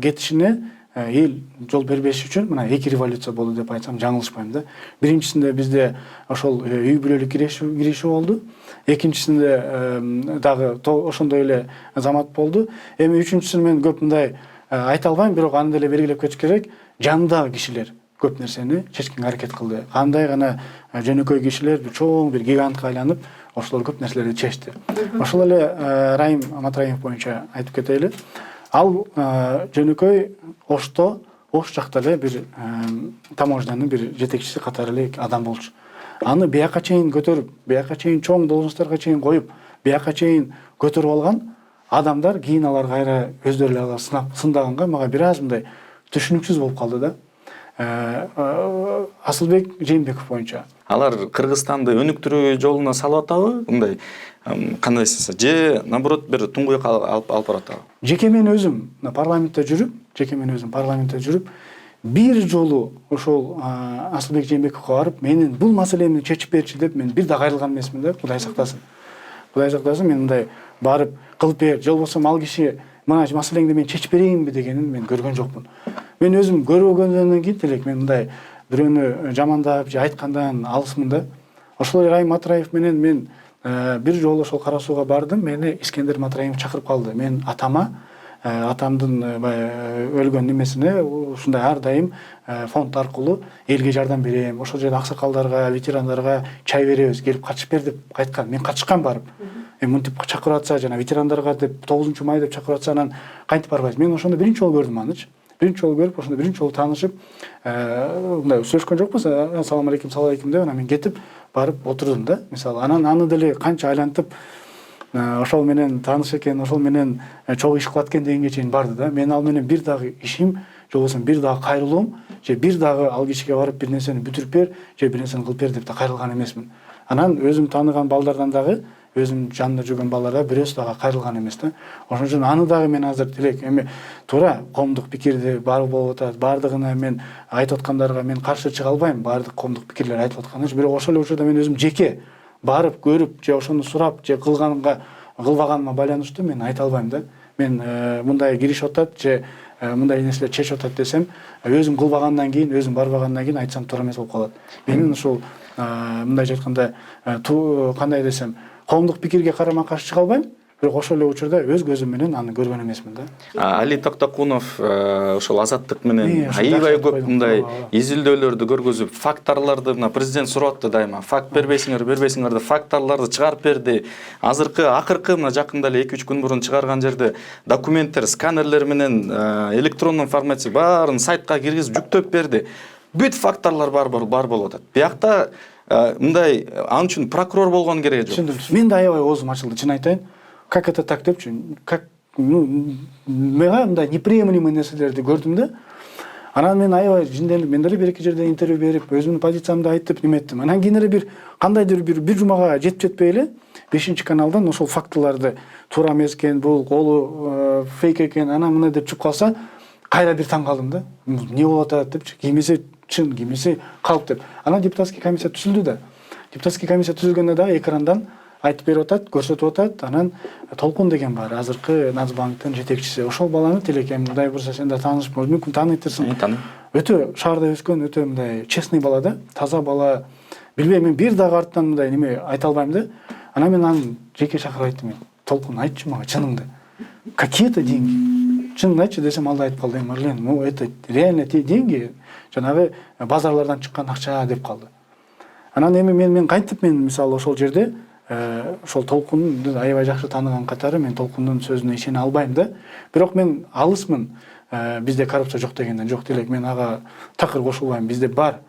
кетишине эл жол бербеш үчүн мына эки революция болду деп айтсам жаңылышпайм да. Биринчисинде бизде ошол үй бүлөлүк киришүү болду. Экинчисинде дагы ошондой эле замат болду. Эми үчүнчүсүн мен көп мындай айта албайм, бирок аны деле белгилеп кетиш керек. Жанындагы кишилер көп нерсени чечкенге аракет кылды. Кандай гана жөнөкөй кишилер чоң бир гигантка айланып, ошолор көп нерселерди чечти. Ошол эле Райым Матраимов боюнча айтып кетели. Ал жөнөкөй Ош жакта эле бир таможнянын бир жетекчиси катары эле адам болчу. Аны бияка чейин көтөрүп, бияка чейин чоң должностторго чейин коюп, бияка чейин көтөрүп алган адамдар кийин алар кайра өздөрү эле сындаганга мага бир аз мындай түшүнүксүз болуп калды да. Асылбек Жээнбеков боюнча алар Кыргызстанды өнүктүрүү жолуна салып атабы? Мындай кандай десе, же наоборот бир туңгуюкка алып баратабы? Жеке мен өзүм парламентте жүрүп, бир жолу ошол Асылбек Жээнбековго барып, менин бул маселемди чечип берчи деп мен бир да кайрылган эмесмин да, Кудай сактасын. Кудай сактасын, мен мындай барып кылып бер, же болбосо ал киши мына маселеңди мен чечип берейинби дегенин мен көргөн жокмун. Мен өзүм көрбөгөндөн кийин делек мен мындай бирөөнү жамандап же айткандан алысмын да. Ошол Райым Матраев менен мен бир жолу ошол Кара Сууга бардым, мени Искендер Матраимов чакырып калды. Мен атама атамдын өлгөн немесине ушундай ар дайым фонд аркылуу элге жардам берем, ошол жерде аксакалдарга, ветерандарга чай беребиз, келип катышып бер деп айткан. Мен катышкам барып. Мынтип чакырып атса, жана ветерандарга деп 9-май деп чакырып атса, анан кантип барбайбыз? Мен ошондо биринчи жолу көрдүм анычы. Биринчи жолу көрүп, ошондо биринчи жолу таанышып, мындай сүйлөшкөн жокпуз. Салам алейкум деп, анан мен кетип барып отурдум да. Мисалы, анан аны деле канча айлантып ошол менен тааныш экен, ошол менен чогуу иш кылат экен дегенге чейин барды да. Мен ал менен бир дагы ишим, же болбосо бир дагы кайрылуум, же бир дагы ал кишиге барып бир нерсени бүтүрүп бер, же бир нерсени кылып бер деп да кайрылган эмесмин. Анан өзүм тааныган балдардан дагы, өзүм жанында жүргөн балдарда бирөөсү дагы кайрылган эмес да. Ошон үчүн аны дагы мен азыр тилек эми туура коомдук пикирди бар болуп атат. Бардыгына мен айтып аткандарга мен каршы чыга албайм. Бардык коомдук пикирлер айтып атканы, бирок ошол эле учурда мен өзүм жеке барып көрүп, же ошону сурап, же кылбаганыма байланыштуу мен айта албайм да. Мен мындай киришип атат, же мындай нерселер чечип атат десем, өзүм кылбагандан кийин, өзүм барбагандан кийин айтсам туура эмес болуп калат. Менин ушул мындай айтканда кандай десем, коомдук пикирге карама каршы чыга албайм, бирок ошол эле учурда өз көзүм менен аны көргөн эмесмин да. Али Токтокунов ошол Азаттык менен аябай көп мындай изилдөөлөрдү көргөзүп, факторлорду мына президент сурап атты дайыма. Факт бербейсиңер деп факторлорду чыгарып берди. Акыркы мына жакында эле 2-3 күн мурун чыгарган жерде документтер, сканерлер менен электрондун форматсы баарын сайтка киргизип жүктөп берди. Бүт факторлор бар болуп атат. Биякта мындай ал үчүн прокурор болгон кереги жок. Мен да аябай оозум ачылды, чын айтайын. Как это так депчи, как мага мындай неприемлемый нерселерди көрдүм да. Анан мен аябай жинденип, мен деле бир-эки жерде интервью берип, өзүмдүн позициямды айтып неметтим. Анан кийин эле бир кандайдыр бир жумага жетпей эле 5-каналдан ошол фактыларды туура эмес экен, бул колу фейк экен, анан мына деп чыгып калса, кайра бир таң калдым да. Эмне болуп атат депчи, кимиси чын, кимиси калп деп. Анан депутатский комиссия түзүлдү да. Депутатский комиссия түзүлгөндө дагы экрандан айтып берип атат, көрсөтүп атат. Анан Толкун деген бар, азыркы Нацбанктын жетекчиси. Ошол баланы тилекем, Кудай бурса сен да таанышып, мүмкүн тааныйсың. Тааныйм. Өтө шаарда өскөн, өтө мындай честный бала да, таза бала. Билбейм, мен бир дагы арттан мындай неме айта албайм да. Анан мен аны жеке чакырып айттым. Толкун, айтчы мага чыныңды. Какие-то деньги. Чынын айтчы десем, ал да айтып калды. Марлен, ну это реально те деньги, жанагы базарлардан чыккан акча деп калды. Анан эми мен кантип мисалы ошол жерде ошол Толкунду аябай жакшы тааныган катары мен Толкундун сөзүнө ишене албайм да. Бирок мен алысмын. Бизде коррупция жок дегенден жок делек, мен ага такыр кошулбайм. Бизде бар.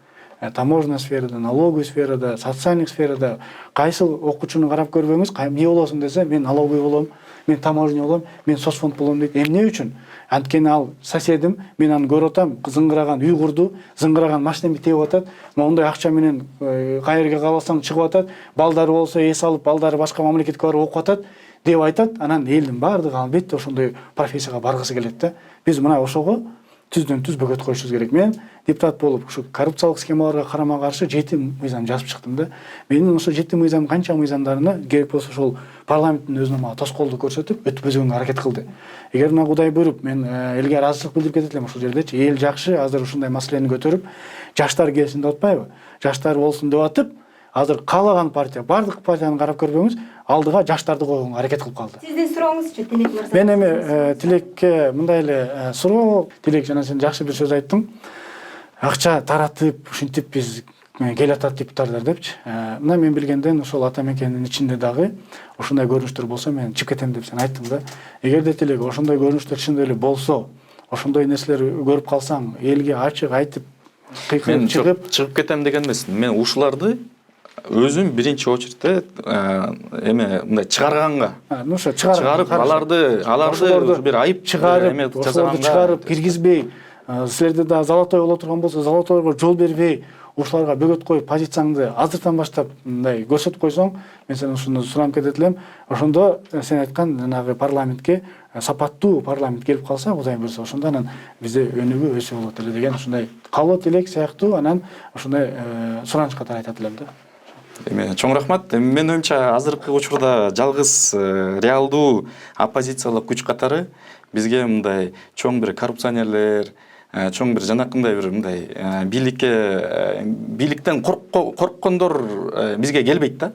Таможенный сферада, налоговый сферада, социальный сферада кайсыл окуучуну карап көрбөңүз, эмне болосуң десе, мен налоговый болом, мен таможня болом, мен соцфонд болом дейт. Эмне үчүн? Анткени ал соседим, мен аны көрүп атам, зыңгыраган үй курду, зыңгыраган машинамды тебип атат. Мондай акча менен кайерге кааласаң чыгып атат. Балдары болсо эс алып, балдары башка мамлекетке барып окуп атат деп айтат. Анан элдин баардыгы албетте ошондой профессияга баргысы келет да. Биз мына ошого түздөн-түз бөгөт коюшубуз керек. Мен депутат болуп, ушу коррупциялык схемаларга карама каршы 7 мыйзам жазып чыктым да. Менин ошо 7 мыйзам канча мыйзамдарына керек болсо ошол парламенттин өзүнө мага тоскоолдук көрсөтүп, өткөзгөнгө аракет кылды. Эгер мына Кудай буйруп, мен элге ыраазычылык билдирип кетет элем ошол жердечи. Эл жакшы, азыр ушундай маселени көтөрүп, жаштар келсин деп атпайбы? Жаштар болсун деп атып, азыр каалаган партия, бардык партияны карап көрбөңүз, алдыга жаштарды койгонго аракет кылып калды. Сиздин сурооңузчу, Тилек мырза? Мен эми Тилекке мындай эле суроо, Тилек, жана сен жакшы бир сөз айттың. Акча таратып, ушинтип биз келатат депутаттар депчи. Мына мен билгенден ошол ата мекенин ичинде дагы ушундай көрүнүштөр болсо мен чыгып кетем деп сен айттың да. Эгерде Тилек ошондой көрүнүштөр чын эле болсо, ошондой нерселер көрүп калсаң, элге ачык айтып, кыйкырып чыгып кетем деген эмес. Мен ушуларды өзүм биринчи очередте эме мындай чыгарганга, ошо чыгарып аларды бир айып чыгарып, ошолорду чыгарып киргизбей, силерде да золотой боло турган болсо, золотойго жол бербей, ушуларга бөгөт коюп, позицияңды азыртан баштап мындай көрсөтүп койсоң, мен сен ушуну суранып кетет элем. Ошондо сен айткан жанагы парламентке сапаттуу парламент келип калса, Кудай буйруса, ошондо анан бизде өнүгүү өсө болот эле деген ушундай кабыл Тилек сыяктуу анан ушундай сураныч катары айтат элем да. Эми чоң рахмат. Менин оюмча азыркы учурда жалгыз реалдуу оппозициялык күч катары бизге мындай чоң бир коррупционерлер, чоң бир жанакындай бир мындай бийликтен корккондор бизге келбейт да.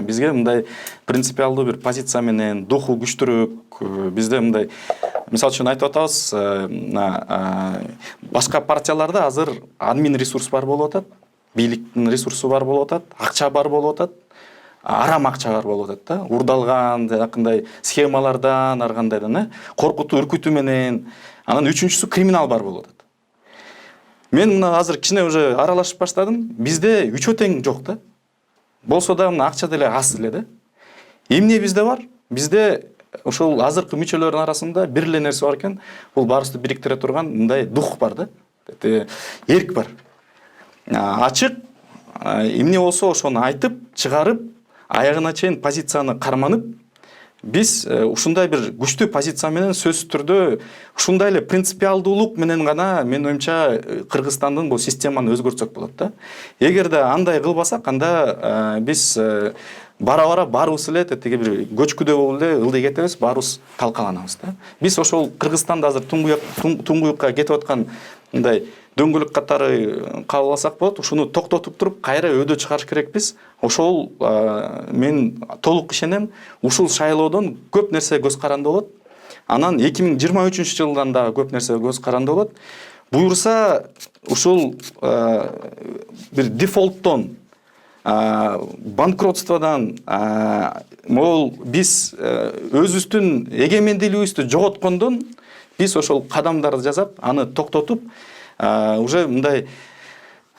Бизге мындай принципиалдуу бир позиция менен, духу күчтүүрөөк, бизде мындай Мисалы үчүн айтып атабыз, башка партияларда азыр админ ресурс бар болуп атат, бийликтин ресурсу бар болуп атат, акча бар болуп атат, арам акча бар болуп атат да. Урдалган жанакындай схемалардан, ар кандайдан, коркутуу, үркүтүү менен. Анан үчүнчүсү криминал бар болуп атат. Мен мына азыр кичине уже аралашып баштадым. Бизде үчөө тең жок да. Болсо да мына акча деле аз эле да. Эмне бизде бар? Бизде ошол азыркы мүчөлөрдүн арасында бир эле нерсе бар экен. Бул баарыбызды бириктире турган мындай дух бар да. Эрк бар. Ачык эмне болсо ошону айтып, чыгарып, аягына чейин позицияны карманып, биз ушундай бир күчтүү позиция менен сөзсүз түрдө ушундай эле принципиалдуулук менен гана менин оюмча Кыргызстандын бул системаны өзгөртсөк болот да. Эгерде андай кылбасак, анда биз бара баарыбыз эле тетиги бир көчкүдө болуп эле ылдый кетебиз, баарыбыз талкаланабыз да. Биз ошол Кыргызстанда азыр туңгуюкка кетип аткан мындай дөңгөлөк катары кабыл алсак болот. Ушуну токтотуп туруп кайра өйдө чыгарыш керекпиз. Ошол мен толук ишенем, ушул шайлоодон көп нерсе көз каранды болот. Анан 2023-жылдан да көп нерсе көз каранды болот. Буюрса ушул бир дефолттон, банкротстводан, могул биз өзүбүздүн эгемендүүлүгүбүздү жоготкондон биз ошол кадамдарды жасап, аны токтотуп, уже мындай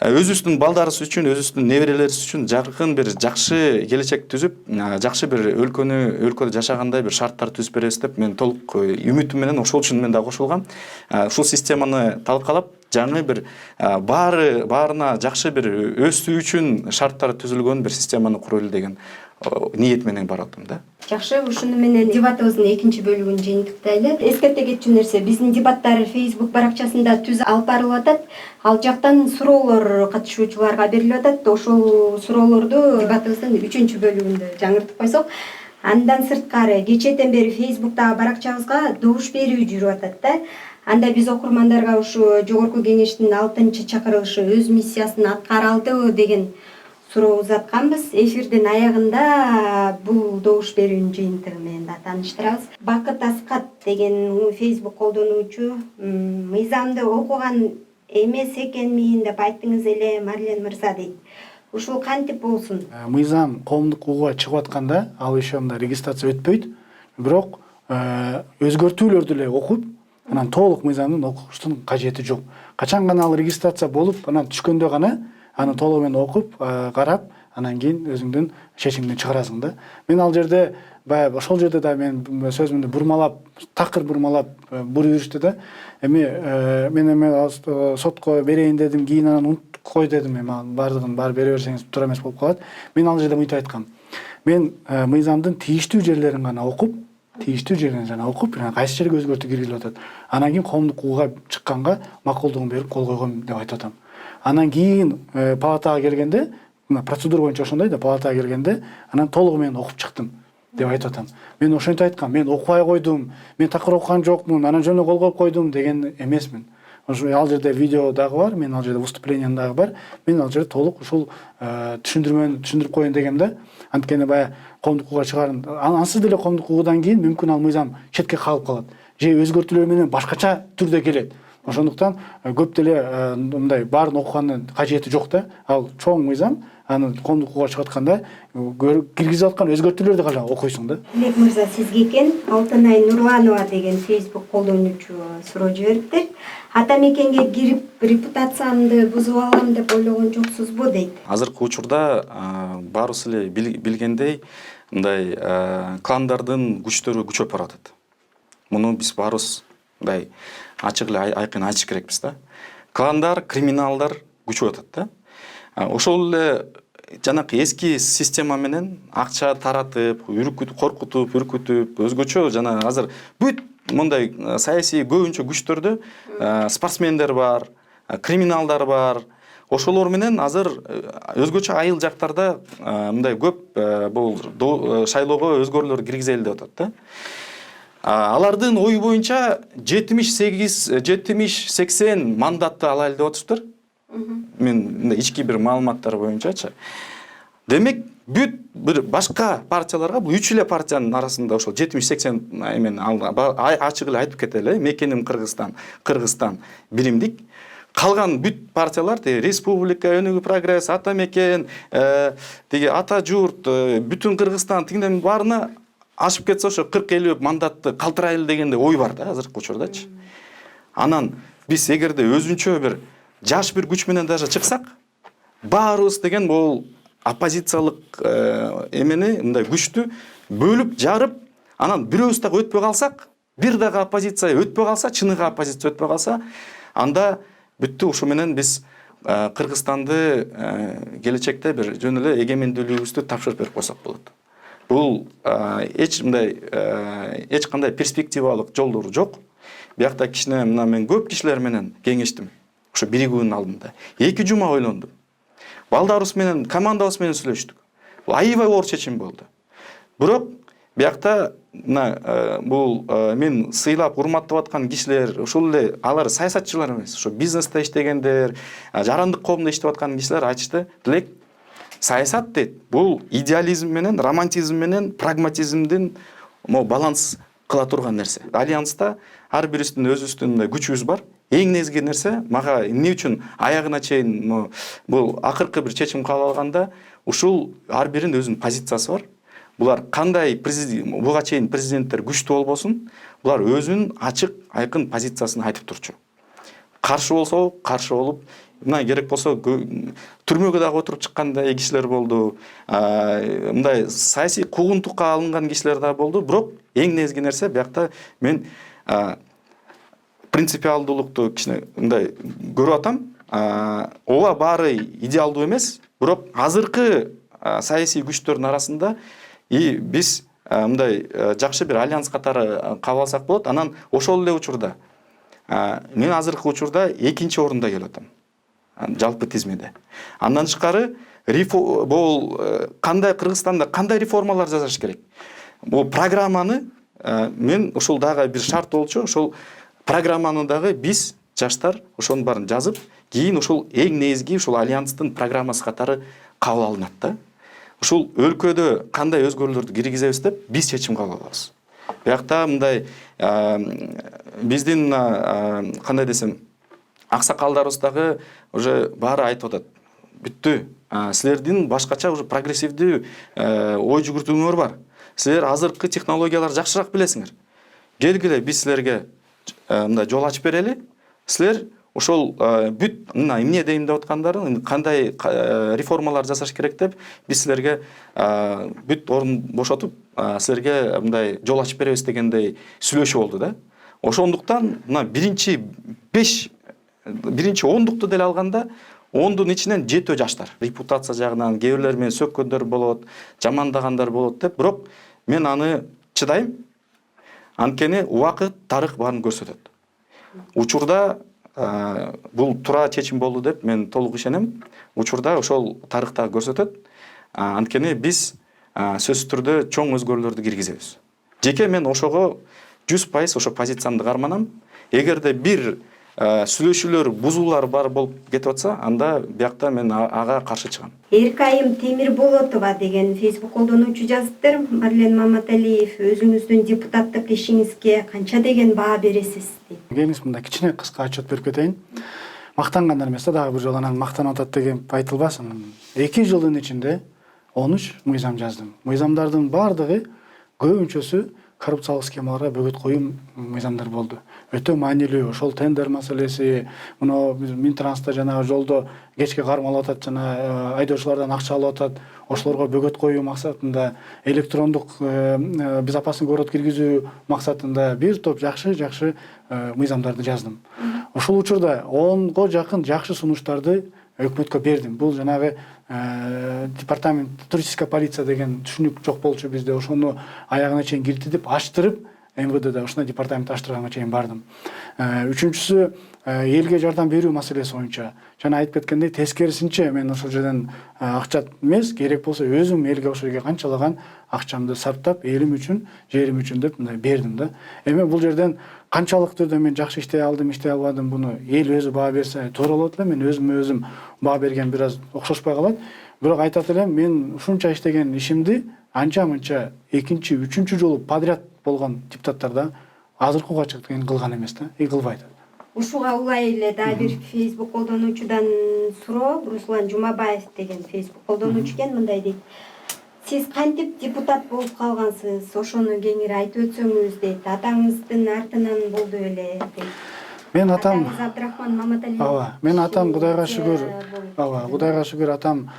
өзүбүздүн балдарыбыз үчүн, өзүбүздүн неберелерибиз үчүн жакын бир жакшы келечек түзүп, жакшы бир өлкөдө жашагандай бир шарттар түзүп беребиз деп мен толук үмүтүм менен ошол үчүн мен да кошулгам. Ушул системаны талкалап, жаңы бир баарына жакшы бир өсүү үчүн шарттар түзүлгөн бир системаны курайлы деген ниет менен баратам да. Жакшы, ушуну менен дебатыбыздын экинчи бөлүгүн жыйынтыктайлы. Эскерте кетчү нерсе, биздин дебаттар Facebook баракчасында түз алып барылып атат. Ал жактан суроолор катышуучуларга берилип атат. Ошол суроолорду дебатыбыздын 3-чү бөлүгүндө жаңыртып койсок, андан сырткары кечээден бери Facebooктагы баракчабызга добуш берүү жүрүп атат да. Анда биз окурмандарга ушу жогорку кеңештин 6-чакырылышы өз миссиясын аткара алдыбы деген суроо узатканбыз. Эфирдин аягында бул добуш берүүнүн жыйынтыгы менен да тааныштырабыз. Бакыт Аскат деген Facebook колдонуучу мыйзамды окуган эмес экенмин деп айттыңыз эле, Марлен мырза дейт. Ушул кантип болсун? Мыйзам коомдук угууга чыгып атканда ал иши мындай регистрация өтпөйт. Бирок өзгөртүүлөрдү эле окуп, анан толук мыйзамдын окуштун кажети жок. Качан гана ал регистрация болуп, анан түшкөндө гана аны толук менен окуп, карап, анан кийин өзүңдүн чечимиңди чыгарасың да. Мен ал жерде баягы ошол жерде да мен сөзүмдү бурмалап, такыр бурмалап буруп жүрүштү да. Мен сотко берейин дедим, кийин анан унутуп кой дедим. Баардыгын бере берсеңиз туура эмес болуп калат. Мен ал жерде мынтип айткам. Мен мыйзамдын тийиштүү жерлерин гана окуп, кайсы жерге өзгөртүү киргизилип атат. Анан кийин коомдук угууга чыкканга макулдугун берип кол койгом деп айтып атам. Анан кийин палатага келгенде, процедура боюнча ошондой да, палатага келгенде, анан толугу менен окуп чыктым деп айтып атам. Мен ошентип айткам, мен окубай койдум, мен такыр окуган жокмун, анан жөн эле кол коюп койдум деген эмесмин. Ошо ал жерде видео дагы бар, мен ал жерде выступлением дагы бар. Мен ал жерде толук ушул түшүндүрүп коеюн дегем да. Анткени баягы коомдук угууга чыгарын, ансыз деле коомдук угуудан кийин мүмкүн ал мыйзам четке калып калат. Же өзгөртүүлөр менен башкача түрдө келет. Ошондуктан көп деле мындай баарын окуганын кажети жок да. Ал чоң мыйзам, аны коомдук угууга чыгып атканда киргизип аткан өзгөртүүлөрдү гана окуйсуң да. Лек мырза, сизге экен Алтынай Нурланова деген Facebook колдонуучу суроо жибериптир. Ата мекенге кирип репутациямды бузуп алам деп ойлогон жоксузбу дейт. Азыркы учурда баарыбыз эле билгендей, мындай кландардын күчтөрү күчөп баратат. Муну биз баарыбыз мындай ачык эле айкын айтыш керекпиз да. Кландар, криминалдар күчөп атат да. Ошол эле жанакы эски система менен акча таратып, коркутуп, үркүтүп, өзгөчө жана азыр бүт мындай саясий көбүнчө күчтөрдө спортсмендер бар, криминалдар бар. Ошолор менен азыр өзгөчө айыл жактарда мындай көп бул шайлоого өзгөрүүлөр киргизели деп атат да. Алардын ою боюнча 70-80 мандатты алайлы деп атышптыр. Мен ички бир маалыматтар боюнчачы. Демек, бүт бир башка партияларга бул 3 эле партиянын арасында ошол 70-80 эмени ачык эле айтып кетели. Мекеним Кыргызстан биримдик. Калган бүт партиялар Республика, Өнүгүү Прогресс, Ата Мекен, тиги Ата Журт, бүтүн Кыргызстан тигинен баарына ашып кетсе ошо 40-50 мандатты калтырайлы дегенде ой бар да азыркы учурдачы. Анан биз эгерде өзүнчө бир жаш бир күч менен даже чыксак, баарыбыз деген бул оппозициялык эмени мындай күчтү бөлүп жарып, анан бирөөбүз дагы өтпөй калсак, бир дагы оппозиция өтпөй калса, чыныгы оппозиция өтпөй калса, анда бүттү ушу менен биз Кыргызстанды келечекте бир жөн эле эгемендүүлүгүбүздү тапшырып берип койсок болот. Бул эч кандай перспективалык жолдору жок. Биякта кичине мына мен көп кишилер менен кеңештим. Ошо биригүүнүн алдында 2 жума ойлондум. Балдарыбыз менен, командабыз менен сүйлөштүк. Бул аябай оор чечим болду. Бирок биякта мына бул мен сыйлап урматтап аткан кишилер, ошол эле алар саясатчылар эмес, ошо бизнесте иштегендер, жарандык коомдо иштеп аткан кишилер айтышты, "Тилек, саясат дейт, бул идеализм менен, романтизм менен, прагматизмдин баланс кыла турган нерсе. Альянста ар бирибиздин өзүбүздүн күчүбүз бар. Эң негизги нерсе мага эмне үчүн аягына чейин бул акыркы бир чечим кабыл алганда, ушул ар биринин өзүнүн позициясы бар. Булар кандай буга чейин президенттер күчтүү болбосун, булар өзүнүн ачык, айкын позициясын айтып турчу. Каршы болсо, каршы болуп, мына керек болсо түрмөгө дагы отуруп чыккандай кишилер болду. Мындай саясий куугунтукка алынган кишилер дагы болду. Бирок эң негизги нерсе биякта мен принципиалдуулукту кичине мындай көрүп атам. Ооба баары идеалдуу эмес, бирок азыркы саясий күчтөрдүн арасында биз мындай жакшы бир альянс катары кабыл алсак болот. Анан ошол эле учурда мен азыркы учурда 2-нчи орунда келип атам. Жалпы тизмеде. Андан тышкары бул кандай Кыргызстанда кандай реформалар жасаш керек? Бул программаны мен ошол дагы бир шарт болчу. Ошол программаны дагы биз жаштар ошонун баарын жазып, кийин ошол эң негизги ошол альянстын программасы катары кабыл алынат да. Ушул өлкөдө кандай өзгөрүүлөрдү киргизебиз деп биз чечим кабыл алабыз. Биякта мындай биздин кандай десем, аксакалдарыбыз дагы уже баары айтып атат. Бүттү. Силердин башкача уже прогрессивдүү ой жүгүртүүңөр бар. Силер азыркы технологиялар жакшыраак билесиңер. Келгиле биз силерге мындай жол ачып берели. Силер ошол бүт мына эмне дейм деп аткандарын, кандай реформалар жасаш керек деп биз силерге бүт орун бошотуп, силерге мындай жол ачып беребиз дегендей сүйлөшүү болду да. Ошондуктан мына биринчи 10-дукту деле алганда, 10-дун ичинен 7 жаштар. Репутация жагынан кээ бирлер менен сөккөндөр болот, жамандагандар болот деп, бирок мен аны чыдайм. Анткени убакыт, тарых баарын көрсөтөт. Учурда бул туура чечим болду деп мен толук ишенем. Учурда ошол тарыхта көрсөтөт. Анткени биз сөзсүз түрдө чоң өзгөрүүлөрдү киргизебиз. Жеке мен ошого 100% ошо позициямды карманам. Эгерде бир сүйлөшүүлөр, бузуулар бар болуп кетип атса, анда биякта мен ага каршы чыгам. Эркайым Темирболотова деген Facebook колдонуучу жазыптыр. Марлен Маматалиев, өзүңүздүн депутаттык ишиңизге канча деген баа бересиз дейт. Келиңиз мында кичине кыска отчет берип кетейин. Мактангандар эмес, дагы бир жолу анан мактанып атат деген айтылбасын. 2 жылдын ичинде 13 мыйзам жаздым. Мыйзамдардын баардыгы көбүнчөсү коррупциялык схемаларга бөгөт коюу мыйзамдар болду. Өтө маанилүү ошол тендер маселеси, мына Минтранста жанагы жолдо кечке кармалап атат, жана айдоочулардан акча алып атат. Ошолорго бөгөт коюу максатында, электрондук безопасный город киргизүү максатында бир топ жакшы мыйзамдарды жаздым. Ошол учурда 10го жакын жакшы сунуштарды өкмөткө бердим. Бул жанагы департамент туристическая полиция деген түшүнүк жок болчу бизде. Ошону аягына чейин киргизип, аштырып, МВДде ошондой департамент аштырганга чейин бардым. Үчүнчүсү элге жардам берүү маселеси боюнча. Жана айтып кеткендей, тескерисинче мен ошол жерден акча эмес, керек болсо өзүм элге ошол жерге канчалаган акчамды сарптап, элим үчүн, жерим үчүн деп мындай бердим да. Эми бул жерден канчалык түрдө мен жакшы иштей алдым, иштей албадым, буну эл өзү баа берсе туура болот эле. Мен өзүм баа берген бир аз окшошпой калат. Бирок айтат элем, мен ушунча иштеген ишимди анча-мынча экинчи, үчүнчү жолу подряд болгон депутаттарда азыркы уга чыккан кылган эмес да, кылбайт. Ушуга улай эле дагы бир Facebook колдонуучудан суроо, Руслан Жумабаев деген Facebook колдонуучу экен, мындай дейт. Сиз кантип депутат болуп калгансыз? Ошону кеңири айтып өтсөңүз дейт. Атаңыздын артынан болду эле дейт. Мен атам Абдрахман Маматалиев. Ооба, мен атам Кудайга шүгүр. Ооба, Кудайга шүгүр атам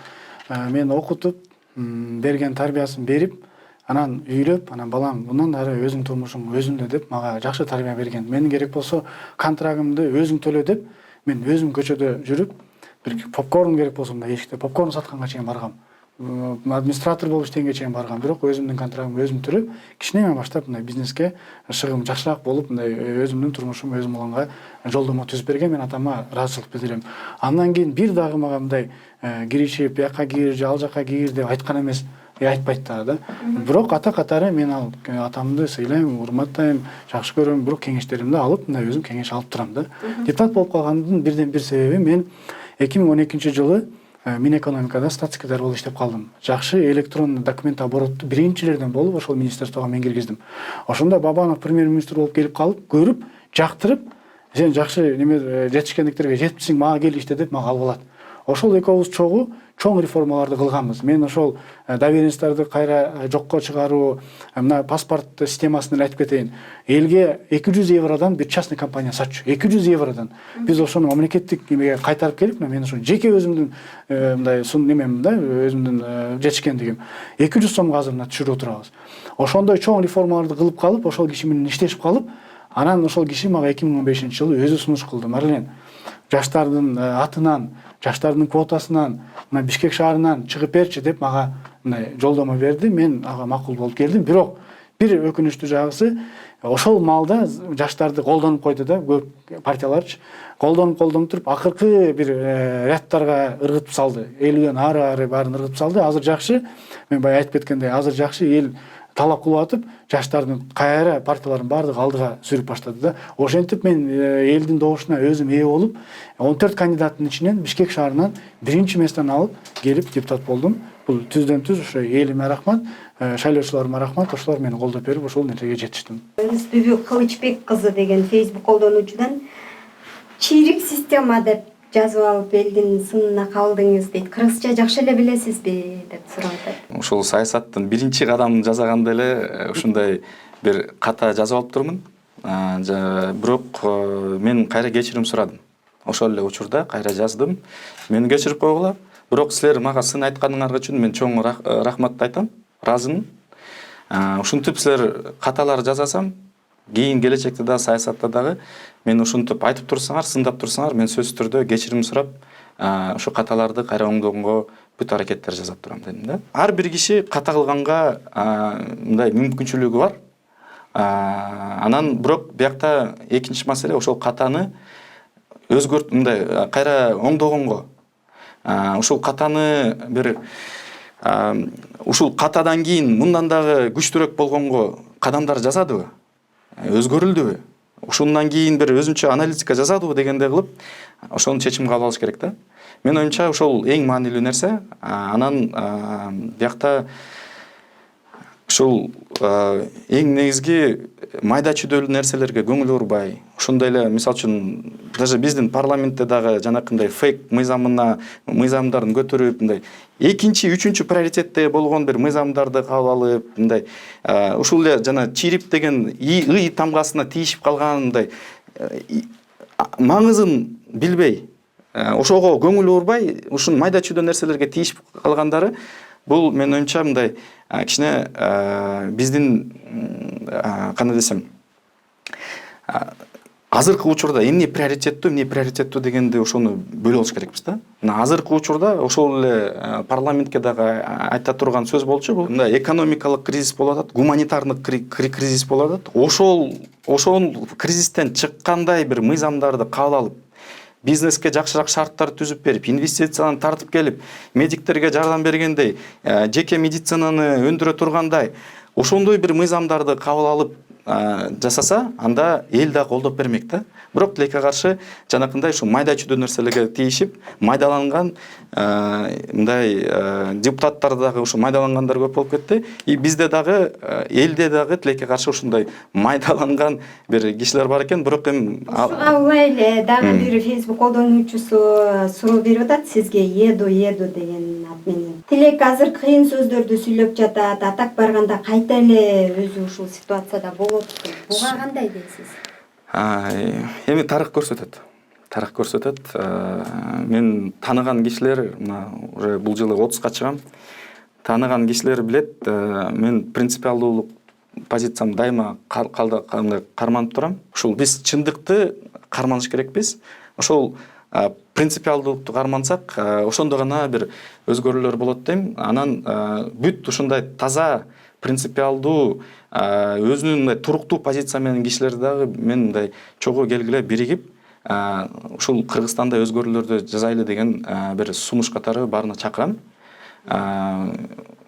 мен окутуп, берген тарбиясын берип, анан үйлөп, анан балам мындан ары өзүң турмушуң өзүңдө деп мага жакшы тарбия берген. Менин керек болсо контрагымды өзүң төлө деп, мен өзүм көчөдө жүрүп, бир попкорн керек болсо мындай эшикте попкорн сатканга чейин баргам. Администратор болуп иштегенге чейин баргам. Бирок өзүмдүн контрагымды өзүм төлөп, кичинеме баштап мындай бизнеске чыгым жакшыраак болуп, мындай өзүмдүн турмушум өзүм болгонга жолдомо түзүп берген. Мен атама ыраазычылык билдирем. Андан кийин бир дагы мага мындай киришип, бияка кир, ал жака кир деп айткан эмес. Айтпайт дагы да. Бирок ата катары мен ал атамды сыйлайм, урматтайм, жакшы көрөм, бирок кеңештеримди алып, мындай өзүм кеңеш алып турам да. Депутат болуп калгандын бирден бир себеби мен 2012-жылы Минэкономикада статскидар болуп иштеп калдым. Жакшы электронный документ обороту биринчилерден болуп, ошол министрликтога мен киргиздим. Ошондо Бабанов премьер-министр болуп келип калып, көрүп, жактырып, сен жакшы неме жетишкендиктерге жетипсиң, мага кел иште деп мага алып алат. Ошол экөөбүз чогуу чоң реформаларды кылганбыз. Мен ошол доверенностьтарды кайра жокко чыгаруу, мына паспорт системасын айтып кетейин. Элге 200 евродан бир частный компания сатчу. 200 евродан. Биз ошону мамлекеттик немеге кайтарып келип, мен ошо жеке өзүмдүн мындай сун немем да, өзүмдүн жетишкендигим 200 сомго азыр мына түшүрүп отурабыз. Ошондой чоң реформаларды кылып калып, ошол киши менен иштешип калып, анан ошол киши мага 2015-жылы өзү сунуш кылды. Марлен, жаштардын атынан, жаштардын квотасынан, мына Бишкек шаарынан чыгып берчи деп мага мындай жолдомо берди. Мен ага макул болуп келдим. Бирок бир өкүнүчтүү жагысы, ошол маалда жаштарды колдонуп койду да, көп партияларчы. Колдонуп туруп, акыркы бир рядтарга ыргытып салды. 50ден ары баарын ыргытып салды. Азыр жакшы, мен бая айтып кеткендей, азыр жакшы эл талап кылып атып, жаштардын кайра партиялардын баардыгы алдыга сүрүп баштады да. Ошентип мен элдин добушуна өзүм ээ болуп, 14 кандидаттын ичинен Бишкек шаарынан биринчи месттен алып келип депутат болдум. Бул түздөн түз ошо элиме рахмат, шайлоочуларыма рахмат, ошолор мени колдоп берип ошол нерсеге жетиштим. Ырысбүбү Кылычбек кызы деген Facebook колдонуучудан чирик система деп жазып алып элдин сынына калдыңыз дейт. Кыргызча жакшы эле билесизби деп сурап атат. Ушул саясаттын биринчи кадамын жасаганда эле ушундай бир ката жазып алып турмун. Бирок мен кайра кечирим сурадым. Ошол эле учурда кайра жаздым. Мени кечирип койгула. Бирок силер мага сын айтканыңар үчүн мен чоң рахматты айтам. Ыраазымын. Ушинтип силер каталар жасасам, кийин келечекте да саясатта дагы мен ушинтип айтып турсаңар, сындап турсаңар, мен сөзсүз түрдө кечирим сурап, ушу каталарды кайра оңдогонго бүт аракеттер жасап турам дедим да. Ар бир киши ката кылганга мындай мүмкүнчүлүгү бар. Анан бирок биякта экинчи маселе ошол катаны өзгөрт мындай кайра оңдогонго. Ушул катаны бир ушул катадан кийин мындан дагы күчтүүрөөк болгонго кадамдар жасадыбы? Өзгөрүлдүбү? Ушундан кийин бир өзүнчө аналитика жасадыбы дегенде кылып, ошону чечим кабыл алыш керек да. Мен оюмча ошол эң маанилүү нерсе. Анан биякта ушул эң негизги майда чүйдөлүү нерселерге көңүл бурбай, ошондой эле мисалы үчүн даже биздин парламентте дагы жанакындай фейк мыйзамдарын көтөрүп, мындай экинчи, үчүнчү приоритетте болгон бир мыйзамдарды кабыл алып, мындай ушул эле жана чирип деген ый тамгасына тийишип калган мындай маңызын билбей, ошого көңүл бурбай, ушун майда чүйдө нерселерге тийишип калгандары бул мен оюмча мындай кичине биздин кандай десем азыркы учурда эмне приоритеттүү дегенди ошону бөлүп алыш керекпиз да. Мына азыркы учурда ошол эле парламентке дагы айта турган сөз болчу, бул мындай экономикалык кризис болуп атат, гуманитардык кризис болуп атат. Ошол кризистен чыккандай бир мыйзамдарды кабыл алып, бизнеске жакшыраак шарттар түзүп берип, инвестицияны тартып келип, медиктерге жардам бергендей, жеке медицинаны өндүрө тургандай, ошондой бир мыйзамдарды кабыл алып жасаса, анда эл да колдоп бермек да. Бирок тилекке каршы жанакындай ушу майда чүйдө нерселерге тийишип, майдаланган мындай депутаттар дагы ушу майдалангандар көп болуп кетти. И бизде дагы элде дагы тилекке каршы ушундай майдаланган бир кишилер бар экен, бирок эми Ушуга эле дагы бир Facebook колдонуучусу суроо берип атат сизге еду деген ат менен. Тилек азыр кыйын сөздөрдү сүйлөп жатат, атак барганда кайта эле өзү ушул ситуацияда болот. Буга кандай дейсиз? Эми тарых көрсөтөт. Тарых көрсөтөт. Мен таныган кишилер, уже бул жылы 30га чыгам. Таныган кишилер билет, мен принципиалдуулук позициям дайыма карманып турам. Ушул биз чындыкты карманыш керекпиз. Ошол принципиалдуулукту кармансак, ошондо гана бир өзгөрүүлөр болот дейм. Анан бүт ушундай таза принципиалдуу өзүнүн мындай туруктуу позиция менен кишилер дагы мен мындай чогуу келгиле биригип ушул Кыргызстанда өзгөрүүлөрдү жасайлы деген бир сунуш катары баарына чакырам.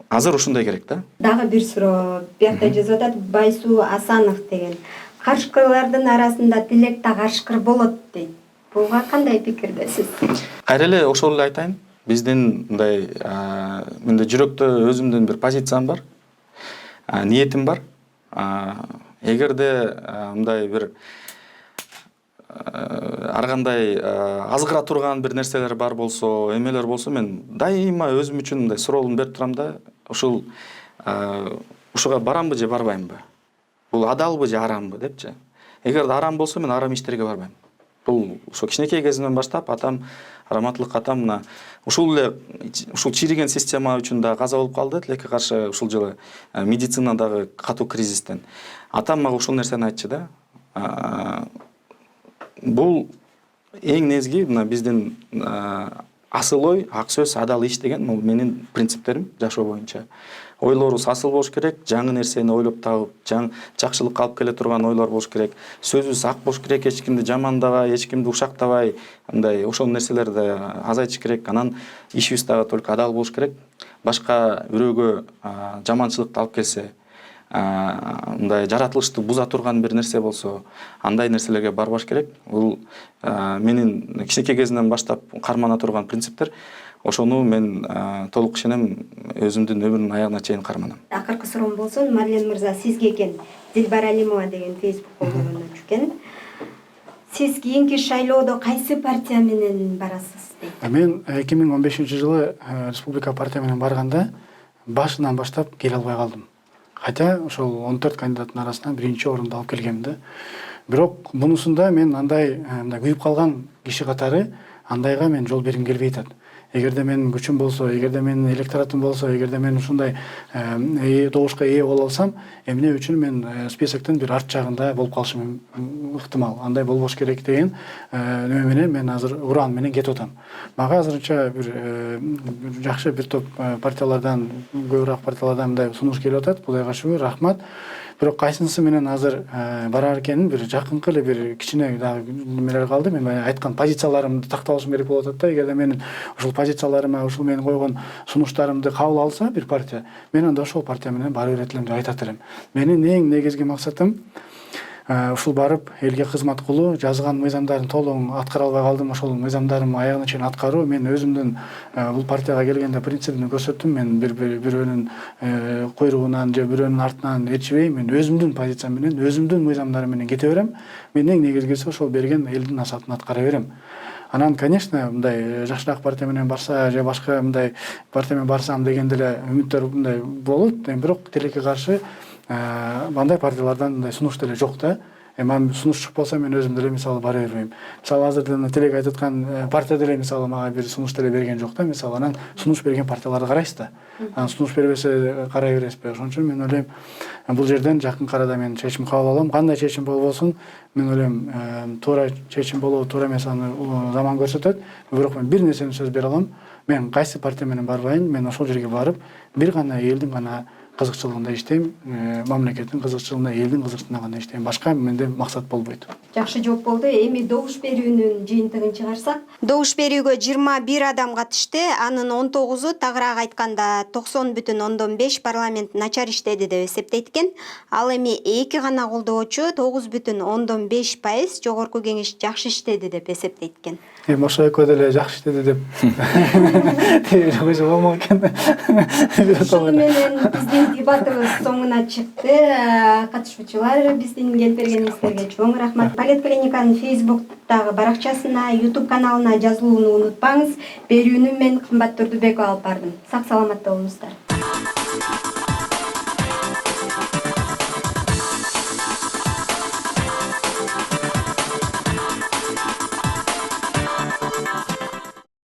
Азыр ушундай керек да. Дагы бир суроо биякта жазып атат Байсуу Асанов деген. Каршкырлардын арасында Тилек да каршкыр болот дейт. Буга кандай пикирдесиз? Кайра эле ошол эле айтайын. Биздин мындай менде жүрөктө өзүмдүн бир позициям бар. Ниетим бар. Эгерде мындай бир ар кандай азгыра турган бир нерселер бар болсо, эмелер болсо, мен дайыма өзүм үчүн мындай суроолун берип турам да, ушул ушуга барамбы же барбаймбы? Бул адалбы же арамбы депчи. Эгерде арам болсо, мен арам иштерге барбайм. Бул ошо кичинекей кезимден баштап атам, раматтылык атам мына ушул чириген система үчүн да каза болуп калды, тилекке каршы ушул жылы медицинадагы катуу кризистен. Атам мага ушул нерсени айтчу да. Бул эң негизги мына биздин асыл ой, ак сөз, адал иш деген бул менин принциптерим жашоо боюнча. Ойлорубуз асыл болуш керек, жаңы нерсени ойлоп табып, жакшылыкка алып келе турган ойлор болуш керек. Сөзүбүз ак болуш керек, эч кимди жамандабай, эч кимди ушактабай, мындай ошол нерселерди азайтыш керек. Анан ишибиз дагы только адал болуш керек. Башка бирөөгө жаманчылыкты алып келсе, мындай жаратылышты буза турган бир нерсе болсо, андай нерселерге барбаш керек. Бул менин кичинекей кезимден баштап кармана турган принциптер. Ошону мен толук ишенем, өзүмдүн өмүрүмдүн аягына чейин карманам. Акыркы суроом болсун, Марлен мырза, сизге экен. Дилбар Алимова деген Facebook колдонуучу экен. Сиз кийинки шайлоодо кайсы партия менен барасыз дейт? Мен 2015-жылы республика партия менен барганда башынан баштап келе албай калдым. Хотя ошол 14 кандидаттын арасынан биринчи орунду алып келгем да. Бирок бунусунда мен андай күйүп калган киши катары андайга мен жол бергим келбей атат. Эгерде менин күчүм болсо, эгерде менин электоратым болсо, эгерде мен ушундай добушка ээ боло алсам, эмне үчүн мен списоктун бир арт жагында болуп калышым ыктымал. Андай болбош керек деген нөмө менен мен азыр уран менен кетип атам. Мага азырынча бир жакшы бир топ партиялардан, көбүрөөк партиялардан мындай сунуш келип атат. Кудайга шүгүр, рахмат. Бирок кайсынысы менен азыр барар экенин бир жакынкы эле бир кичине дагы немелер калды. Мен айткан позицияларымды тактап алышым керек болуп атат да. Эгерде менин ушул позицияларыма, ушул менин койгон сунуштарымды кабыл алса бир партия, мен анда ошол партия менен бара берет элем деп айтат элем. Менин эң негизги максатым ушул барып элге кызмат кылуу, жазган мыйзамдарын толугу аткара албай калдым. Ошол мыйзамдарымды аягына чейин аткаруу. Мен өзүмдүн бул партияга келгенде принцибимди көрсөттүм. Мен бирөөнүн куйругунан же бирөөнүн артынан ээрчибей, мен өзүмдүн позициям менен, өзүмдүн мыйзамдарым менен кете берем. Мен эң негизгиси ошол берген элдин насаатын аткара берем. Анан, конечно, мындай жакшыраак партия менен барса же башка мындай партия менен барсам деген деле үмүттөр мындай болот. Бирок тилекке каршы мындай партиялардан мындай сунуш деле жок да. Эми сунуш чыкпаса мен өзүм деле мисалы бара бербейм. Мисалы азыр тилек айтып аткан партия деле мисалы мага бир сунуш деле берген жок да. Мисалы анан сунуш берген партияларды карайсыз да. Анан сунуш бербесе карай бересизби? Ошон үчүн мен ойлойм, бул жерден жакын арада мен чечим кабыл алам. Кандай чечим болбосун, мен ойлойм, туура чечим болобу, туура эмес, аны заман көрсөтөт. Бирок мен бир нерсени сөз бере алам. Мен кайсы партия менен барбайын, мен ошол жерге барып, бир гана элдин гана кызыкчылыгында иштейм, мамлекеттин кызыкчылыгында, элдин кызыкчылыгында гана иштейм. Башка менде максат болбойт. Жакшы жооп болду. Эми добуш берүүнүн жыйынтыгын чыгарсак, добуш берүүгө 21 адам катышты. Анын 19-у тагыраак айтканда 90,5 парламент начар иштеди деп эсептейт экен. Ал эми 2 гана колдоочу 9,5% жогорку кеңеш жакшы иштеди деп эсептейт экен. Эми ошо экөө деле жакшы иштеди деп койсо болмок экен. Ошону менен биздин дебатыбыз соңуна чыкты. Катышуучулар, биздин келип бергениңиздерге чоң рахмат. Полет клиниканын Facebook'тагы баракчасына, YouTube каналына жазылууну унутпаңыз. Берүүнү мен Кымбат Турдубекова алып бардым. Сак саламатта болуңуздар.